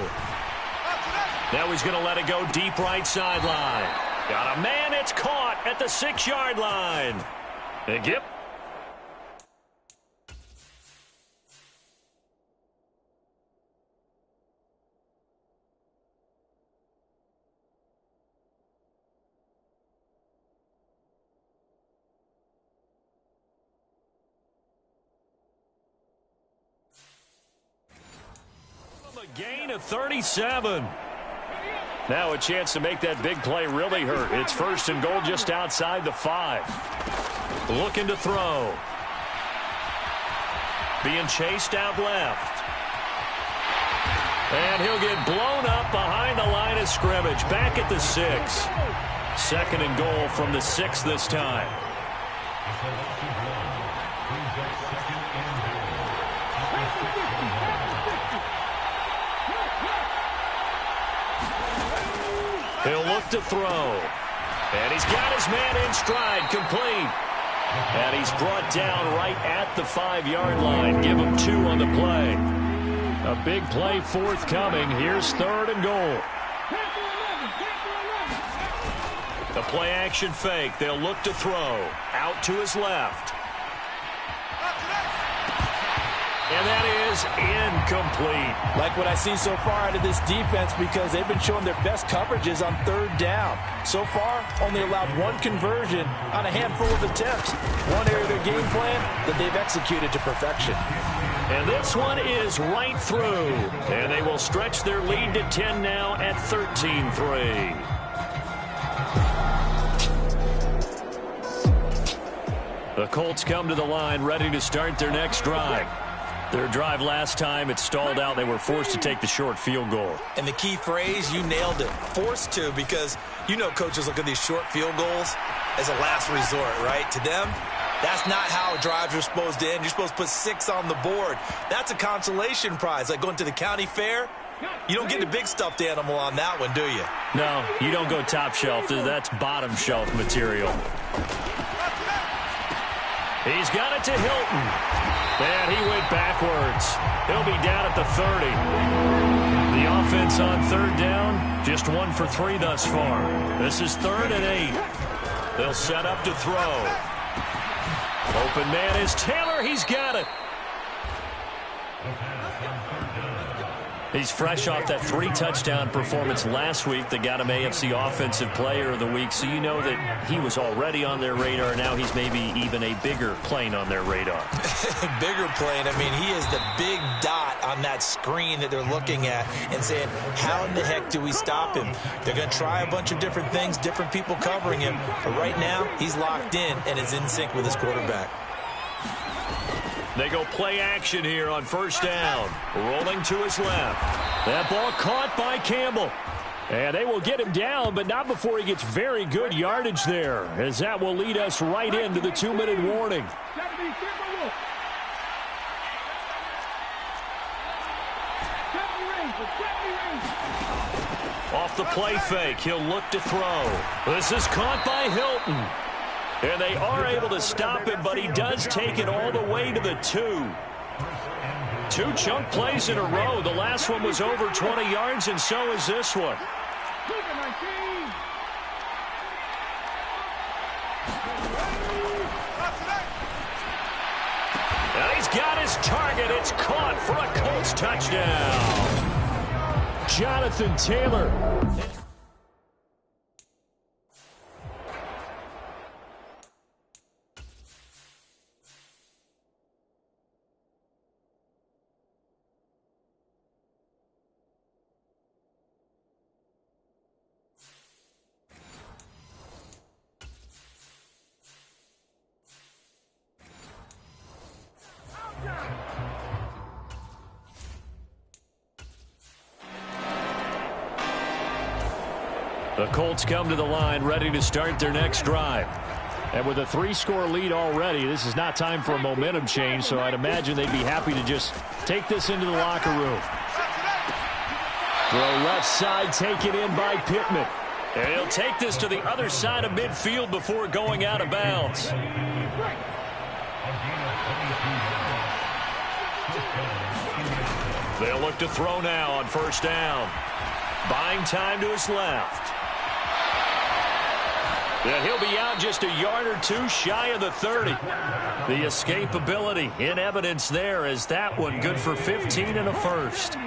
Now he's going to let it go deep right sideline. Got a man. It's caught at the 6-yard line. And yep. Gain of 37. Now a chance to make that big play really hurt. It's 1st and goal just outside the 5. Looking to throw. Being chased out left. And he'll get blown up behind the line of scrimmage. Back at the 6. 2nd and goal from the 6 this time. He'll look to throw. And he's got his man in stride, complete. And he's brought down right at the 5-yard line. Give him 2 on the play. A big play forthcoming. Here's 3rd and goal. The play action fake. They'll look to throw. Out to his left. And that is incomplete. Like what I've seen so far out of this defense, because they've been showing their best coverages on 3rd down. So far, only allowed 1 conversion on a handful of attempts. One area of their game plan that they've executed to perfection. And this one is right through. And they will stretch their lead to 10 now at 13-3. The Colts come to the line ready to start their next drive. Their drive last time, it stalled out. They were forced to take the short field goal. And the key phrase, you nailed it, forced to, because you know coaches look at these short field goals as a last resort, right? To them, that's not how drives are supposed to end. You're supposed to put 6 on the board. That's a consolation prize, like going to the county fair. You don't get the big stuffed animal on that one, do you? No, you don't go top shelf. That's bottom shelf material. He's got it to Hilton. And he went backwards. He'll be down at the 30. The offense on 3rd down, just 1 for 3 thus far. This is 3rd and 8. They'll set up to throw. Open man is Taylor. He's got it. He's fresh off that 3-touchdown performance last week that got him AFC Offensive Player of the Week. So you know that he was already on their radar. Now he's maybe even a bigger plane on their radar. Bigger plane. I mean, he is the big dot on that screen that they're looking at and saying, how in the heck do we stop him? They're going to try a bunch of different things, different people covering him. But right now, he's locked in and is in sync with his quarterback. They go play action here on 1st down. Rolling to his left. That ball caught by Campbell. And they will get him down, but not before he gets very good yardage there, as that will lead us right into the 2-minute warning. Off the play fake, he'll look to throw. This is caught by Hilton. And they are able to stop him, but he does take it all the way to the 2. 2 chunk plays in a row. The last one was over 20 yards, and so is this one. And he's got his target. It's caught for a Colts touchdown. Jonathan Taylor. The Colts come to the line ready to start their next drive. And with a 3-score lead already, this is not time for a momentum change, so I'd imagine they'd be happy to just take this into the locker room. Throw left side, taken in by Pittman. And he'll take this to the other side of midfield before going out of bounds. They'll look to throw now on first down. Buying time to his left. And he'll be out just a yard or two shy of the 30. The escapability in evidence there as that one good for 15 and a first.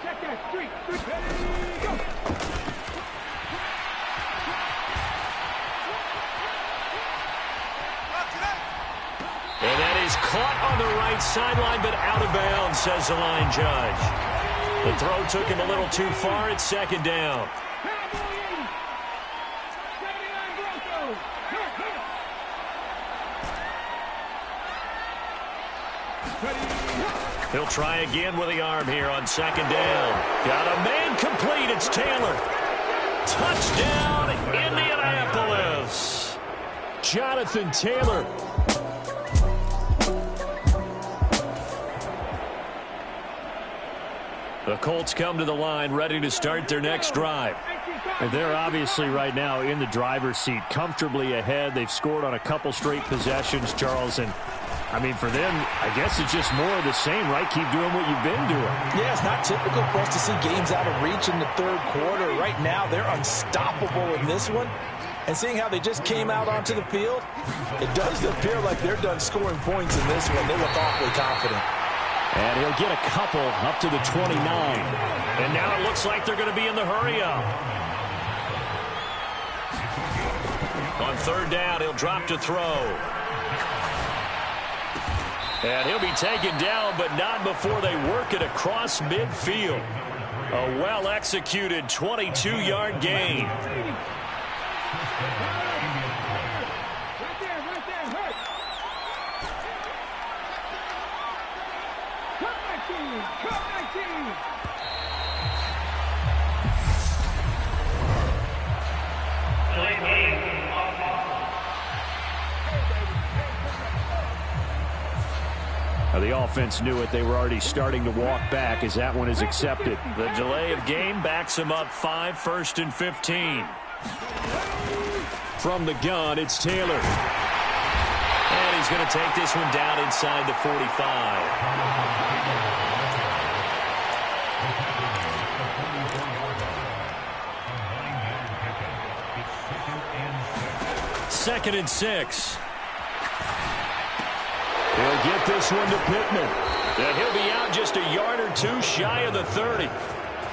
Check that. 3, ready, go. And that is caught on the right sideline, but out of bounds, says the line judge. The throw took him a little too far. It's second down. He'll try again with the arm here on second down. Got a man complete. It's Taylor. Touchdown, Indianapolis. Jonathan Taylor. The Colts come to the line ready to start their next drive. They're obviously right now in the driver's seat, comfortably ahead. They've scored on a couple straight possessions, Charles, and I mean, for them, I guess it's just more of the same, right? Keep doing what you've been doing. Yeah, it's not typical for us to see games out of reach in the third quarter. Right now, they're unstoppable in this one. And seeing how they just came out onto the field, it does appear like they're done scoring points in this one. They look awfully confident. And he'll get a couple up to the 29. And now it looks like they're going to be in the hurry-up. On third down, he'll drop to throw. And he'll be taken down, but not before they work it across midfield. A well-executed 22-yard gain. The offense knew it. They were already starting to walk back as that one is accepted. The delay of game backs them up 5, 1st and 15. From the gun, it's Taylor. And he's going to take this one down inside the 45. Second and 6. He'll get this one to Pittman. And he'll be out just a yard or two shy of the 30.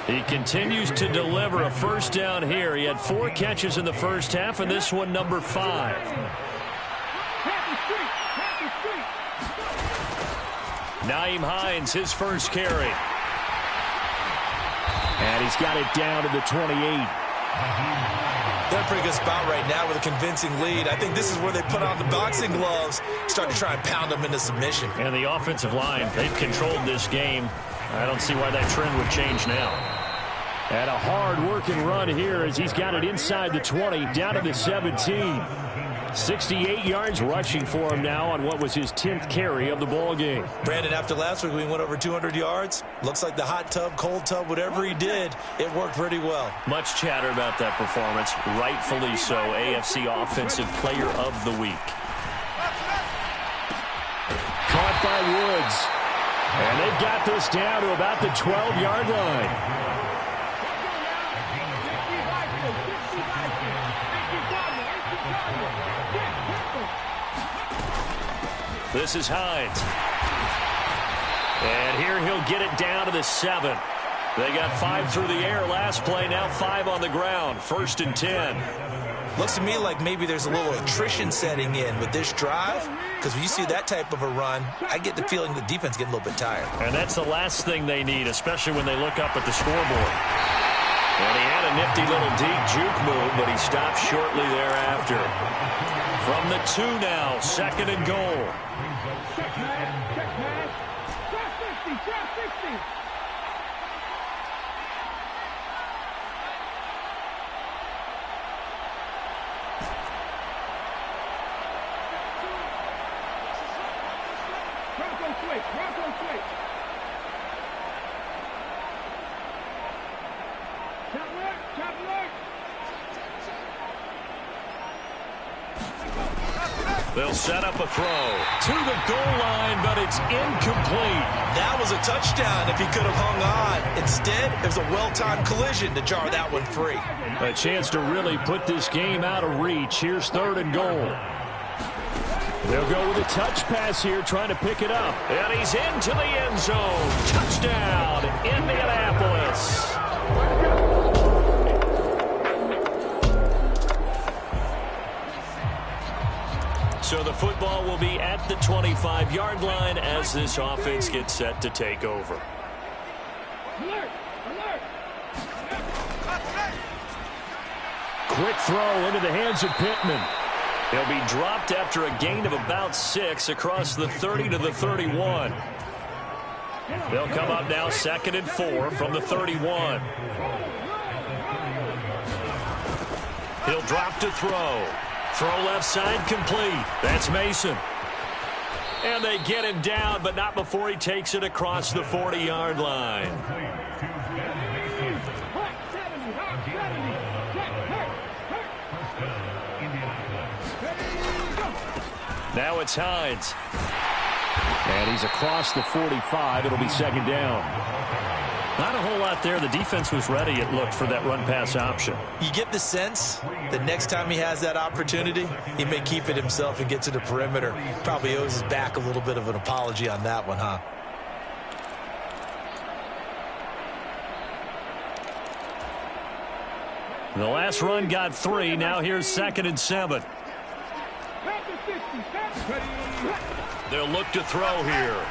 He continues to deliver a first down here. He had 4 catches in the first half, and this one number 5. Nyheim Hines, his first carry. And he's got it down to the 28. They're in a pretty good spot right now with a convincing lead. I think this is where they put on the boxing gloves, start to try and pound them into submission. And the offensive line, they've controlled this game. I don't see why that trend would change now. And a hard-working run here as he's got it inside the 20, down to the 17. 68 yards rushing for him now on what was his 10th carry of the ball game. Brandon, after last week we went over 200 yards. Looks like the hot tub, cold tub, whatever he did, it worked pretty well. Much chatter about that performance. Rightfully so. AFC Offensive Player of the Week. Caught by Woods. And they've got this down to about the 12-yard line. This is Hines. And here he'll get it down to the 7. They got 5 through the air last play, now 5 on the ground. 1st and 10. Looks to me like maybe there's a little attrition setting in with this drive, because when you see that type of a run, I get the feeling the defense getting a little bit tired. And that's the last thing they need, especially when they look up at the scoreboard. And he had a nifty little deep juke move, but he stopped shortly thereafter. From the 2 now, 2nd and goal. Check man. Drop 60. Bronco switch. Chop work. They'll set up a throw to the goal line, but it's incomplete. That was a touchdown if he could have hung on. Instead, there's a well-timed collision to jar that one free. A chance to really put this game out of reach. Here's 3rd and goal. They'll go with a touch pass here, trying to pick it up. And he's into the end zone. Touchdown, Indianapolis. So the football will be at the 25-yard line as this offense gets set to take over. Alert! Quick throw into the hands of Pittman. He'll be dropped after a gain of about 6 across the 30 to the 31. They'll come up now 2nd and 4 from the 31. He'll drop to throw. Throw left side complete. That's Mason. And they get him down, but not before he takes it across the 40-yard line. Now it's Hines. And he's across the 45. It'll be 2nd down. Not a whole lot there. The defense was ready, it looked, for that run-pass option. You get the sense that next time he has that opportunity, he may keep it himself and get to the perimeter. Probably owes his back a little bit of an apology on that one, huh? The last run got 3. Now here's 2nd and 7. They'll look to throw here.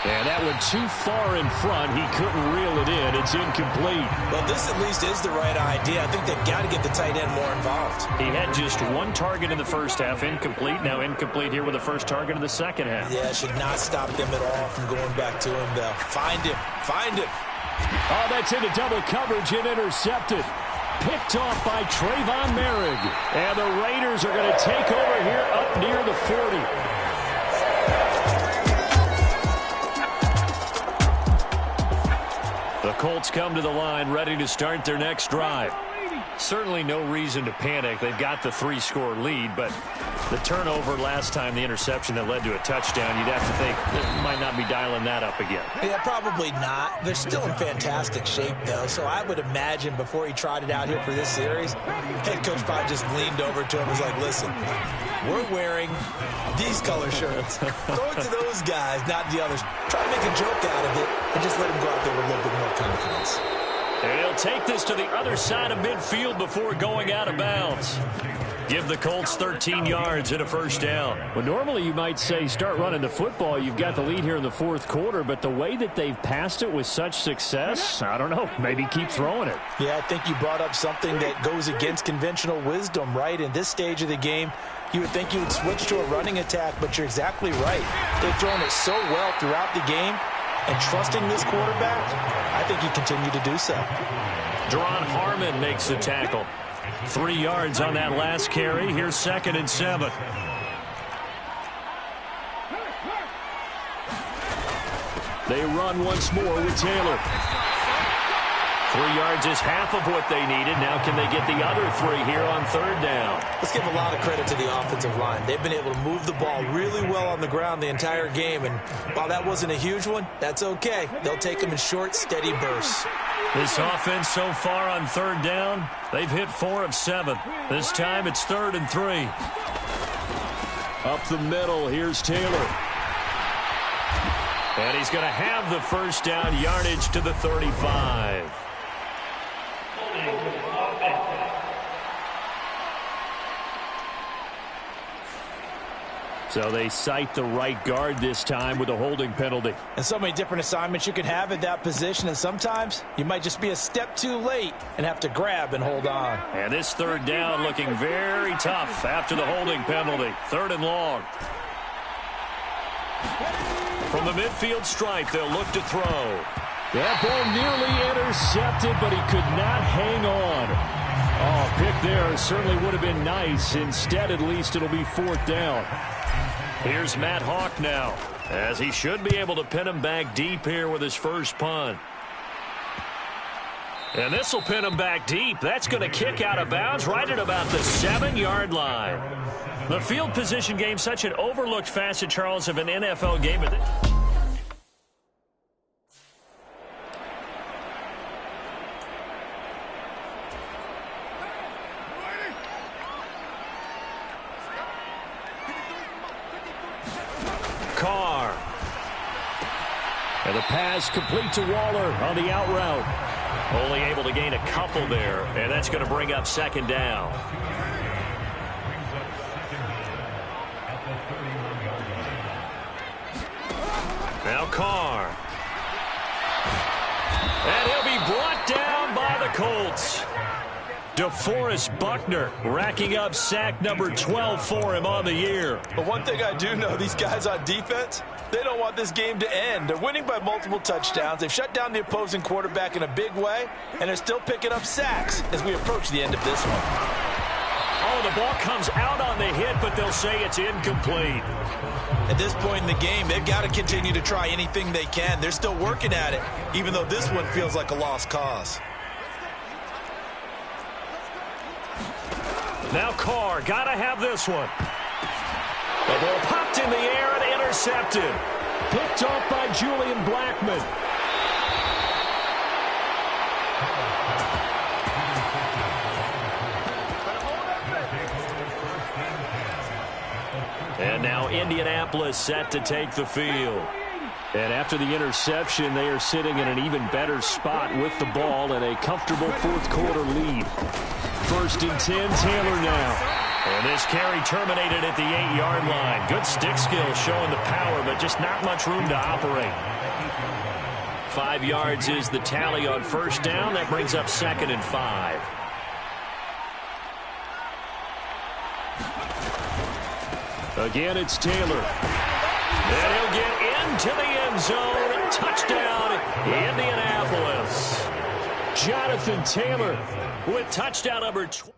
And that went too far in front. He couldn't reel it in. It's incomplete. Well, this at least is the right idea. I think they've got to get the tight end more involved. He had just 1 target in the first half. Incomplete. Now incomplete here with the first target of the second half. Yeah, it should not stop them at all from going back to him, though. Find him. Oh, that's into double coverage and intercepted. Picked off by Trayvon Merrick. And the Raiders are going to take over here up near the 40. The Colts come to the line ready to start their next drive. Certainly no reason to panic. They've got the 3-score lead, but the turnover last time, the interception that led to a touchdown, you'd have to think they might not be dialing that up again. Yeah, probably not. They're still in fantastic shape, though, so I would imagine before he tried it out here for this series, head coach probably just leaned over to him and was like, listen, we're wearing these color shirts. Throw it to those guys, not the others. Try to make a joke out of it and just let him go out there with a little bit more confidence. And he'll take this to the other side of midfield before going out of bounds. Give the Colts 13 yards and a 1st down. Well, normally you might say start running the football. You've got the lead here in the 4th quarter, but the way that they've passed it with such success, I don't know, maybe keep throwing it. Yeah, I think you brought up something that goes against conventional wisdom, right? In this stage of the game, you would think you would switch to a running attack, but you're exactly right. They've thrown it so well throughout the game, and trusting this quarterback, I think you continue to do so. Deron Harmon makes the tackle. 3 yards on that last carry. Here's 2nd and 7. They run once more with Taylor. 3 yards is half of what they needed. Now can they get the other 3 here on 3rd down? Let's give a lot of credit to the offensive line. They've been able to move the ball really well on the ground the entire game. And while that wasn't a huge one, that's okay. They'll take them in short, steady bursts. This offense so far on 3rd down, they've hit 4 of 7. This time it's 3rd and 3. Up the middle, here's Taylor. And he's going to have the 1st down, yardage to the 35. So they cite the right guard this time with a holding penalty. And so many different assignments you can have at that position, and sometimes you might just be a step too late and have to grab and hold on. And this 3rd down looking very tough after the holding penalty. 3rd and long. From the midfield stripe, they'll look to throw. That ball nearly intercepted, but he could not hang on. Oh, pick there certainly would have been nice. Instead, at least it'll be 4th down. Here's Matt Hawk now, as he should be able to pin him back deep here with his first punt. And this will pin him back deep. That's going to kick out of bounds right at about the 7-yard line. The field position game, such an overlooked facet, Charles, of an NFL game. Carr. And the pass complete to Waller on the out route. Only able to gain a couple there, and that's going to bring up 2nd down. Now Carr. And he'll be brought down by the Colts. DeForest Buckner racking up sack number 12 for him on the year. But one thing I do know, these guys on defense, they don't want this game to end. They're winning by multiple touchdowns. They've shut down the opposing quarterback in a big way, and they're still picking up sacks as we approach the end of this one. Oh, the ball comes out on the hit, but they'll say it's incomplete. At this point in the game, they've got to continue to try anything they can. They're still working at it, even though this one feels like a lost cause. Now Carr, got to have this one. The ball popped in the air and intercepted. Picked off by Julian Blackmon. And now Indianapolis set to take the field. And after the interception, they are sitting in an even better spot with the ball and a comfortable 4th quarter lead. 1st and 10, Taylor now. And this carry terminated at the 8-yard line. Good stick skill showing the power, but just not much room to operate. 5 yards is the tally on 1st down. That brings up 2nd and 5. Again, it's Taylor. And he'll get into the end zone. Touchdown, Indianapolis. Jonathan Taylor with touchdown number 20.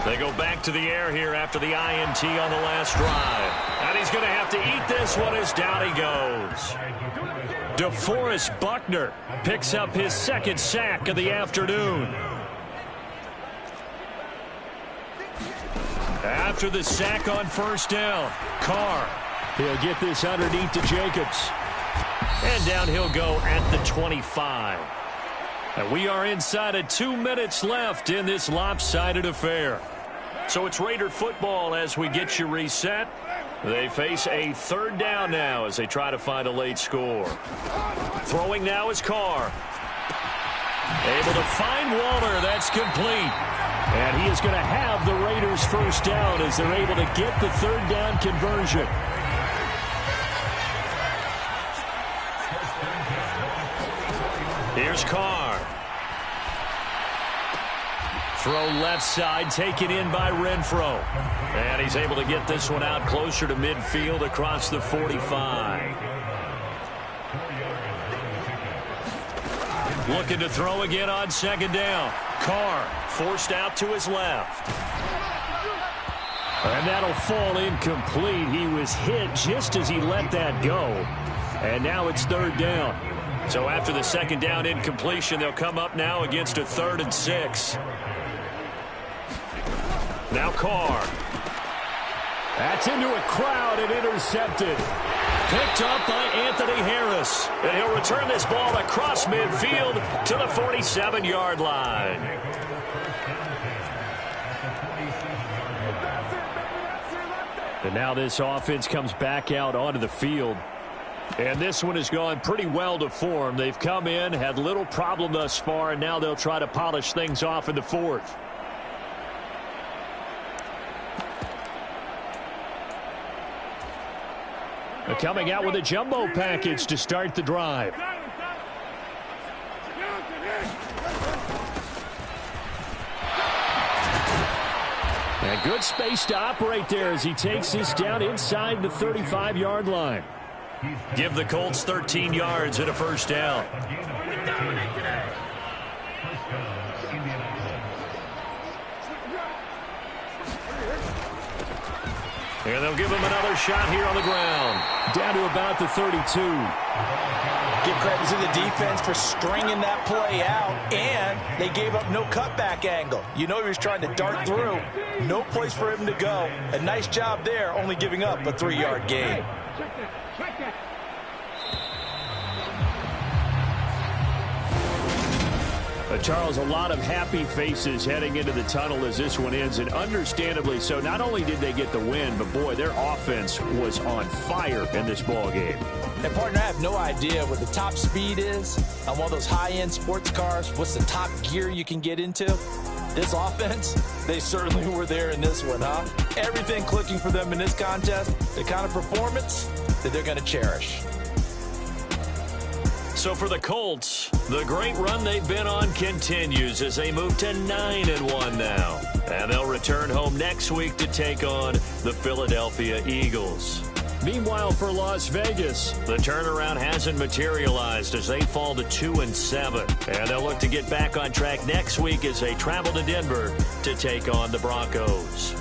They go back to the air here after the INT on the last drive. And he's going to have to eat this one as down he goes. DeForest Buckner picks up his 2nd sack of the afternoon. After the sack on 1st down, Carr. He'll get this underneath to Jacobs. And down he'll go at the 25. And we are inside of 2 minutes left in this lopsided affair. So it's Raider football as we get you reset. They face a 3rd down now as they try to find a late score. Throwing now is Carr. Able to find Waller. That's complete. And he is going to have the Raiders' 1st down as they're able to get the 3rd down conversion. Here's Carr. Throw left side, taken in by Renfro. And he's able to get this one out closer to midfield across the 45. Looking to throw again on second down. Carr forced out to his left. And that'll fall incomplete. He was hit just as he let that go. And now it's third down. So after the second down incompletion, they'll come up now against a 3rd and 6. Now Carr. That's into a crowd and intercepted. Picked up by Anthony Harris. And he'll return this ball across midfield to the 47-yard line. And now this offense comes back out onto the field. And this one has gone pretty well to form. They've come in, had little problem thus far, and now they'll try to polish things off in the 4th. Coming out with a jumbo package to start the drive. And good space to operate there as he takes this down inside the 35-yard line. Give the Colts 13 yards and a first down. And they'll give him another shot here on the ground. Down to about the 32. Give credit to the defense for stringing that play out, and they gave up no cutback angle. You know he was trying to dart through. No place for him to go. A nice job there, only giving up a 3-yard gain. Check that. Charles, a lot of happy faces heading into the tunnel as this one ends, and understandably so. Not only did they get the win, but boy, their offense was on fire in this ball game. And partner, I have no idea what the top speed is on one of those high-end sports cars. What's the top gear you can get into? This offense, they certainly were there in this one, huh? Everything clicking for them in this contest, the kind of performance that they're going to cherish. So for the Colts, the great run they've been on continues as they move to 9-1 now. And they'll return home next week to take on the Philadelphia Eagles. Meanwhile, for Las Vegas, the turnaround hasn't materialized as they fall to 2-7. And they'll look to get back on track next week as they travel to Denver to take on the Broncos.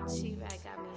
She-Rag got me.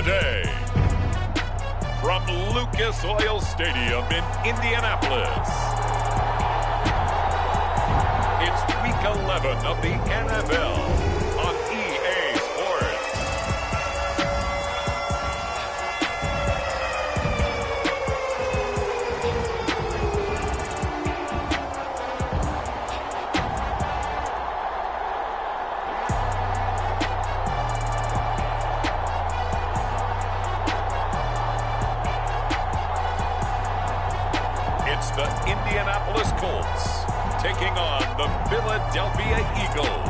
today, from Lucas Oil Stadium in Indianapolis, it's Week 11 of the NFL on EA Sports. It's the Indianapolis Colts taking on the Philadelphia Eagles.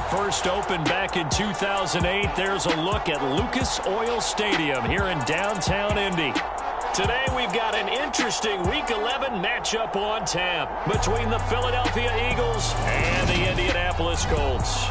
First opened back in 2008. There's a look at Lucas Oil Stadium here in downtown Indy. Today we've got an interesting Week 11 matchup on tap between the Philadelphia Eagles and the Indianapolis Colts.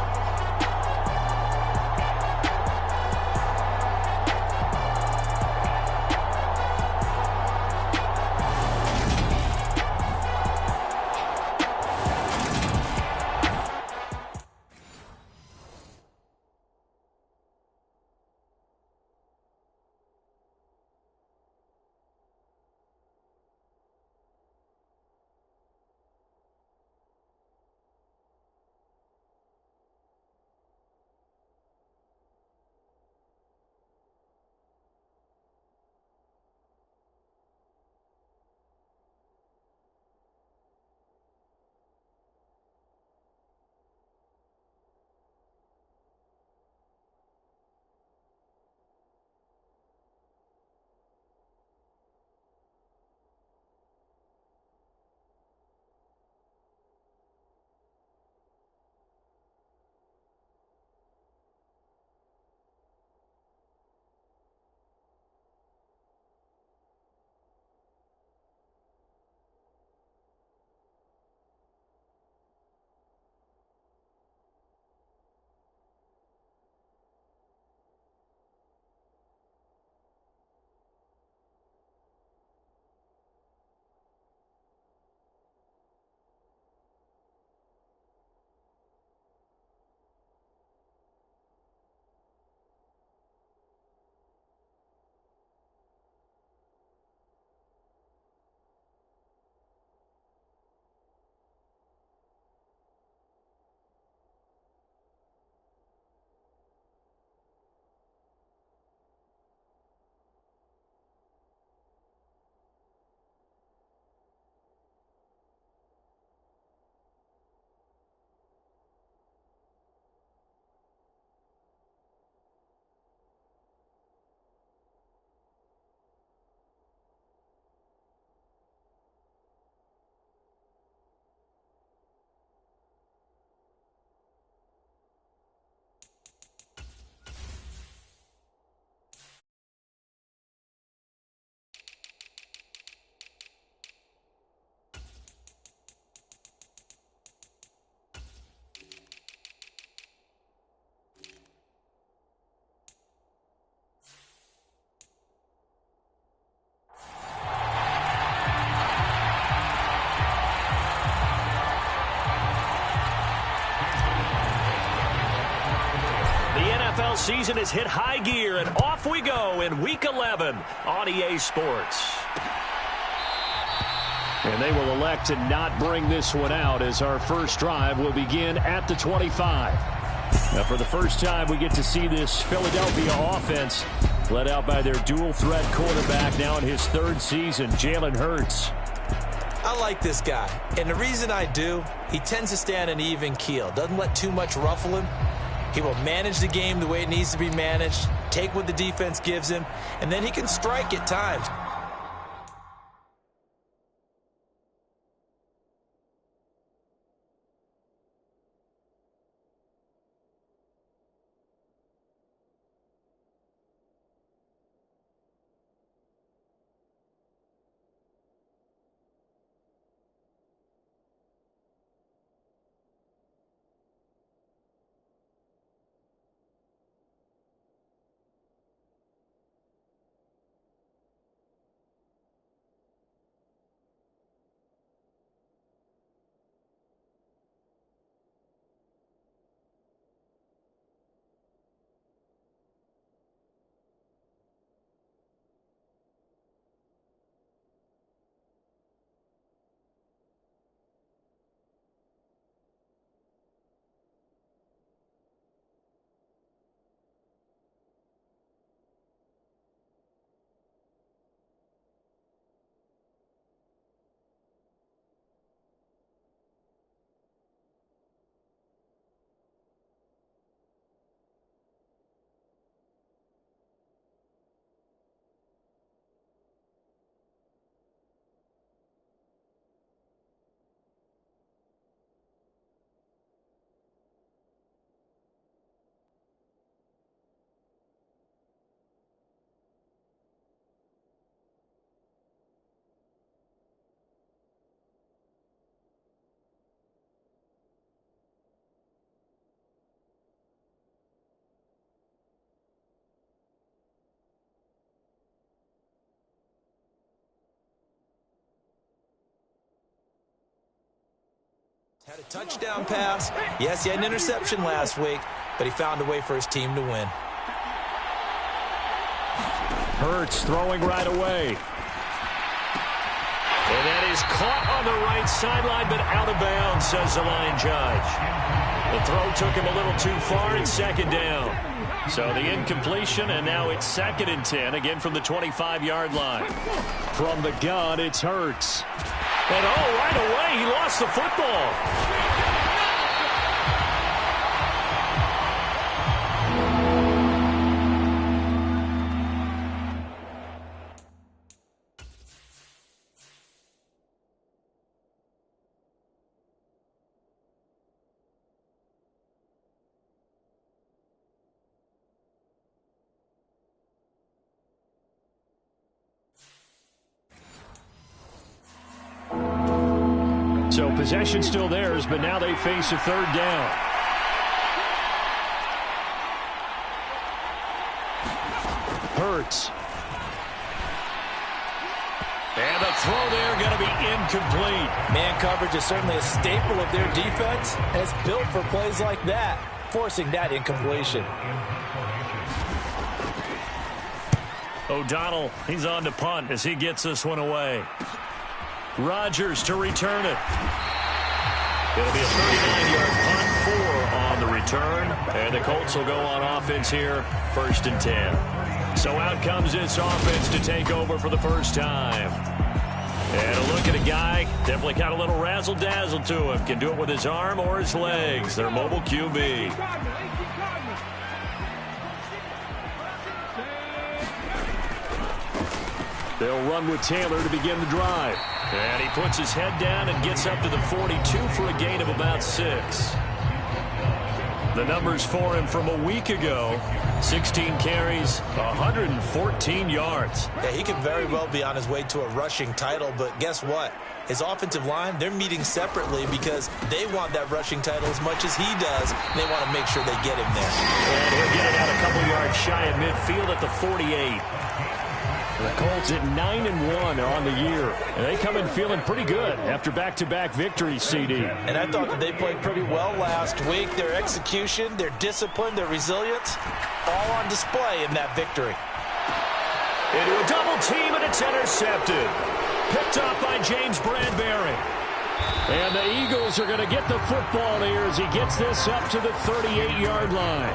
NFL season has hit high gear, and off we go in Week 11 on EA Sports. And they will elect to not bring this one out as our first drive will begin at the 25. Now, for the first time, we get to see this Philadelphia offense led out by their dual-threat quarterback now in his third season, Jalen Hurts. I like this guy, and the reason I do, he tends to stay on an even keel, doesn't let too much ruffle him. He will manage the game the way it needs to be managed, take what the defense gives him, and then he can strike at times. Had a touchdown pass. Yes, he had an interception last week, but he found a way for his team to win. Hurts throwing right away. And that is caught on the right sideline, but out of bounds, says the line judge. The throw took him a little too far, and second down. So the incompletion, and now it's 2nd and 10, again from the 25-yard line. From the gun, it's Hurts. And right away, he lost the football. So possession still theirs, but now they face a 3rd down. Hurts. And the throw there going to be incomplete. Man coverage is certainly a staple of their defense, and it's built for plays like that, forcing that incompletion. O'Donnell, he's on to punt as he gets this one away. Rodgers to return it. It'll be a 39-yard punt, 4 on the return. And the Colts will go on offense here, 1st and 10. So out comes this offense to take over for the first time. And a look at a guy, definitely got a little razzle-dazzle to him. Can do it with his arm or his legs. Their mobile QB. They'll run with Taylor to begin the drive. And he puts his head down and gets up to the 42 for a gain of about 6. The numbers for him from a week ago, 16 carries, 114 yards. Yeah, he could very well be on his way to a rushing title, but guess what? His offensive line, they're meeting separately because they want that rushing title as much as he does, and they want to make sure they get him there. And he'll get it out a couple yards shy of midfield at the 48. The Colts at 9-1 on the year. And they come in feeling pretty good after back-to-back victories, CD. And I thought that they played pretty well last week. Their execution, their discipline, their resilience, all on display in that victory. Into a double team, and it's intercepted. Picked up by James Bradbury. And the Eagles are going to get the football here as he gets this up to the 38-yard line.